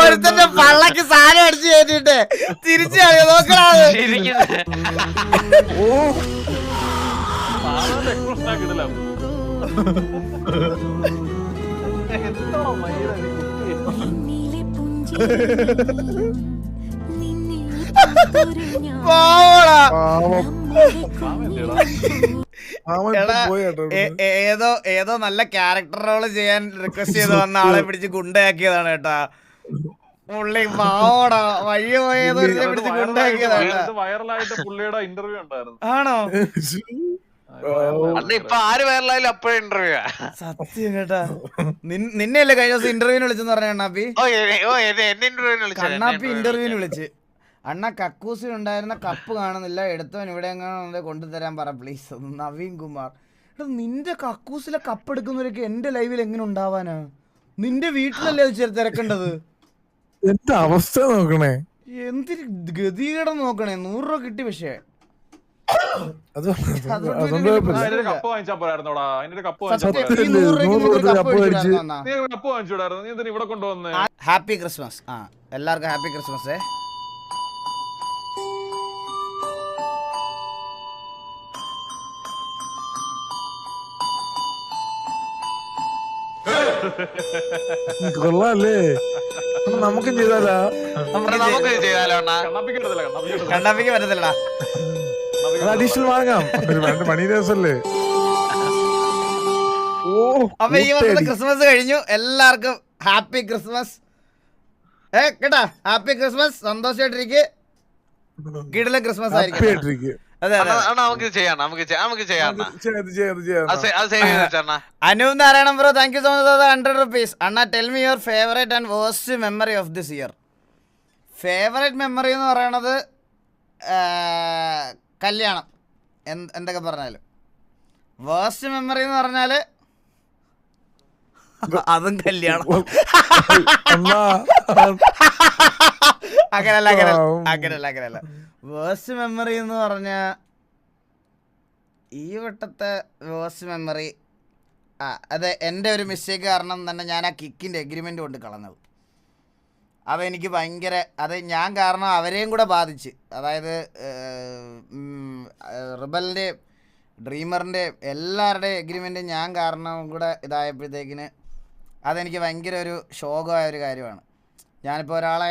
ഒരുത്തന്റെ പള്ളക്ക് സാധനം അടിച്ചു കയറ്റിട്ട് തിരിച്ചു നോക്കണ. ഏതോ നല്ല ക്യാരക്ടർ റോള് ചെയ്യാൻ റിക്വസ്റ്റ് ചെയ്ത് വന്ന ആളെ പിടിച്ച് ഗുണ്ടയാക്കിയതാണ് കേട്ടാ. പുള്ളി പാവോടാ. വഴി പോയത് പിടിച്ച് ഗുണ്ടയാക്കിയതാണ്. ആണോ? ഇപ്പൊ ആര് വൈറലായാലും അപ്പോഴേ ഇന്റർവ്യൂ. സത്യം കേട്ടാ. നിന്നെയല്ലേ കഴിഞ്ഞ ദിവസം ഇന്റർവ്യൂവിന് വിളിച്ചെന്ന് പറഞ്ഞ കണ്ണാപ്പി? കണ്ണാപ്പി ഇന്റർവ്യൂവിന് വിളിച്ച്. അണ്ണ കക്കൂസി ഉണ്ടായിരുന്ന കപ്പ് കാണുന്നില്ല, എടുത്തവൻ ഇവിടെ എങ്ങനെ കൊണ്ടുതരാൻ പറ പ്ലീസ്. നവീൻ കുമാർ. എടാ നിന്റെ കക്കൂസിലെ കപ്പ് എടുക്കുന്നവരൊക്കെ എന്റെ ലൈവിൽ എങ്ങനെ ഉണ്ടാവാനാ? നിന്റെ വീട്ടിലല്ലേ അത് തിരക്കേണ്ടത്? എന്താ അവസ്ഥ നോക്കണേ? എന്തൊരു ഗതികേടം നോക്കണേ. 100 രൂപ കിട്ടി. പക്ഷേ ഹാപ്പി ക്രിസ്മസ്. എല്ലാവർക്കും ഹാപ്പി ക്രിസ്മസ്. കൊള്ളാല്ലേ? നമുക്ക് ചെയ്താലോ? കണ്ണാപ്പിക്ക് പറ്റത്തില്ലടാ. അഡീഷണൽ വാങ്ങാം. 2 മണി ദിവസല്ലേ? അപ്പൊ ഈ വർഷത്തെ ക്രിസ്മസ് കഴിഞ്ഞു. എല്ലാവർക്കും ഹാപ്പി ക്രിസ്മസ്. കേട്ടാ? Happy Christmas. സന്തോഷമായിട്ടിരിക്കും. കിടില ക്രിസ്മസ് ആയിരിക്കും. Anoop Narayanan bro thank you so much 100 rupees. അണ്ണ tell me your favourite and worst memory of this year. Favourite memory എന്ന് പറയണത് കല്യാണം. എന്തൊക്കെ പറഞ്ഞാലും. വേഴ്സ്റ്റ് മെമ്മറി എന്ന് പറഞ്ഞാല് അതും കല്യാണം. അങ്ങനല്ല. വേഴ്സ്റ്റ് മെമ്മറി എന്ന് പറഞ്ഞ ഈ വട്ടത്തെ വേഴ്സ്റ്റ് മെമ്മറി അതെ എൻ്റെ ഒരു മിസ്റ്റേക്ക് കാരണം തന്നെ ഞാൻ ആ കിക്കിൻ്റെ എഗ്രിമെൻ്റ് കൊണ്ട് കളഞ്ഞത്. അതെനിക്ക് ഭയങ്കര ഞാൻ കാരണം അവരെയും കൂടെ ബാധിച്ച്. അതായത് റിബലിൻ്റെയും ഡ്രീമറിൻ്റെയും എല്ലാവരുടെയും എഗ്രിമെൻറ്റ് ഞാൻ കാരണം കൂടെ ഇതായപ്പോഴത്തേക്കിന് അതെനിക്ക് ഭയങ്കര ഒരു ശോകമായ ഒരു കാര്യമാണ്. ഞാനിപ്പോൾ ഒരാളെ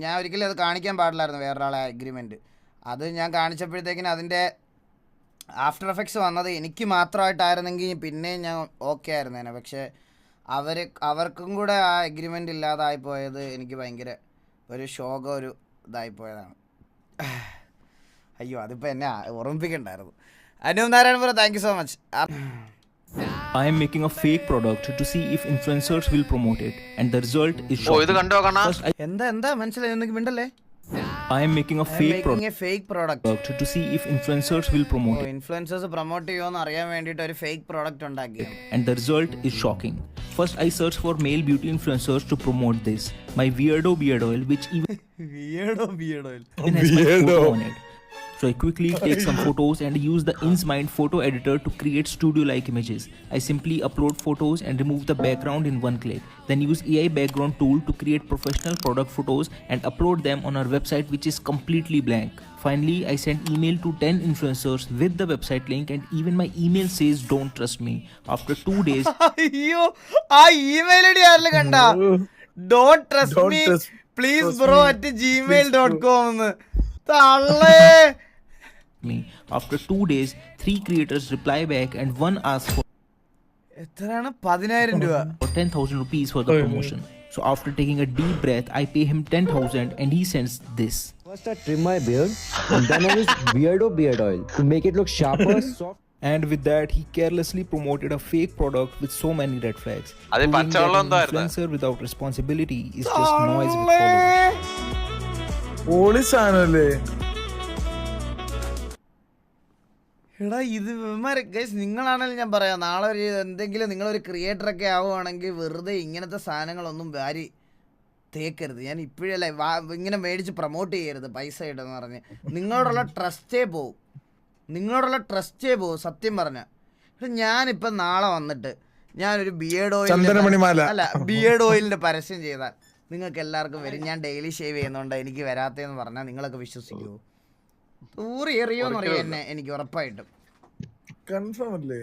ഞാൻ ഒരിക്കലും അത് കാണിക്കാൻ പാടില്ലായിരുന്നു. വേറൊരാളെ എഗ്രിമെൻറ്റ് അത് ഞാൻ കാണിച്ചപ്പോഴത്തേക്കിന് അതിൻ്റെ ആഫ്റ്റർ എഫക്ട്സ് വന്നത് എനിക്ക് മാത്രമായിട്ടായിരുന്നെങ്കിൽ പിന്നെയും ഞാൻ ഓക്കെ ആയിരുന്നേനെ. പക്ഷേ അവർക്കും കൂടെ ആ എഗ്രിമെൻ്റ് ഇല്ലാതായിപ്പോയത് എനിക്ക് ഭയങ്കര ഒരു ശോകം ഒരു ഇതായിപ്പോയതാണ്. അയ്യോ അതിപ്പോൾ എന്നെ ഓർമ്മിപ്പിക്കണ്ടായിരുന്നു. Anoop Narayanan bro thank you so much. I am making a fake product to see if influencers will promote it, and the result is shocking. എന്താ മനസ്സിലായി? ഒന്നും മിണ്ടല്ലേ. I am making a fake product to see if influencers will promote it. Influencers promote ചെയ്യുമെന്ന് അറിയാൻ വേണ്ടിയിട്ട് ഒരു fake product ഉണ്ടാക്കി. And the result is shocking. First I searched for male beauty influencers to promote this. My weirdo beard oil, which even beard oil has my photo on it. So I quickly take some photos and use the InSmind photo editor to create studio-like images. I simply upload photos and remove the background in one click. Then use AI background tool to create professional product photos and upload them on our website, which is completely blank. Finally, I sent email to 10 influencers with the website link, and even my email says don't trust me. After 2 days, അയ്യോ ആ email ID ആരെങ്കിലും കണ്ടാ? Don't trust me please bro @gmail.com എന്ന് തള്ളേ. After 2 days, 3 creators reply back and one asks for എത്രയാണ്? 10,000 രൂപ. 10,000 rupees for the promotion. So after taking a deep breath, I pay him 10,000 and he sends this. First I trim my beard and then I use beard oil to make it look sharper, soft. And with that, he carelessly promoted a fake product with so many red flags. Adi Proving that pachavalam an tho irundha. influencer without responsibility is just noise with followers. പോളിസാണല്ലേ? എടാ ഇത് guys നിങ്ങളാണെങ്കിലും ഞാൻ പറയാം, നാളെ ഒരു എന്തെങ്കിലും നിങ്ങളൊരു ക്രിയേറ്ററൊക്കെ ആവുകയാണെങ്കിൽ വെറുതെ ഇങ്ങനത്തെ സാധനങ്ങളൊന്നും വാരി തേക്കരുത്. ഞാൻ ഇപ്പോഴല്ലേ ഇങ്ങനെ മേടിച്ച് പ്രൊമോട്ട് ചെയ്യരുത് പൈസ ഇട്ടെന്ന് പറഞ്ഞ്. നിങ്ങളോടുള്ള ട്രസ്റ്റേ പോവും, സത്യം പറഞ്ഞ. ഞാനിപ്പം നാളെ വന്നിട്ട് ഞാനൊരു ബിയേർഡ് ഓയിലിൻ്റെ പരസ്യം ചെയ്താൽ നിങ്ങൾക്ക് എല്ലാവർക്കും വരും. ഞാൻ ഡെയിലി ഷേവ് ചെയ്യുന്നതുകൊണ്ട് എനിക്ക് വരാത്തതെന്ന് പറഞ്ഞാൽ നിങ്ങളൊക്കെ വിശ്വസിക്കുമോ? ഊറി എറിയോന്ന് അറിയാം എന്നെ, എനിക്ക് ഉറപ്പായിട്ടും. കൺഫേം അല്ലേ?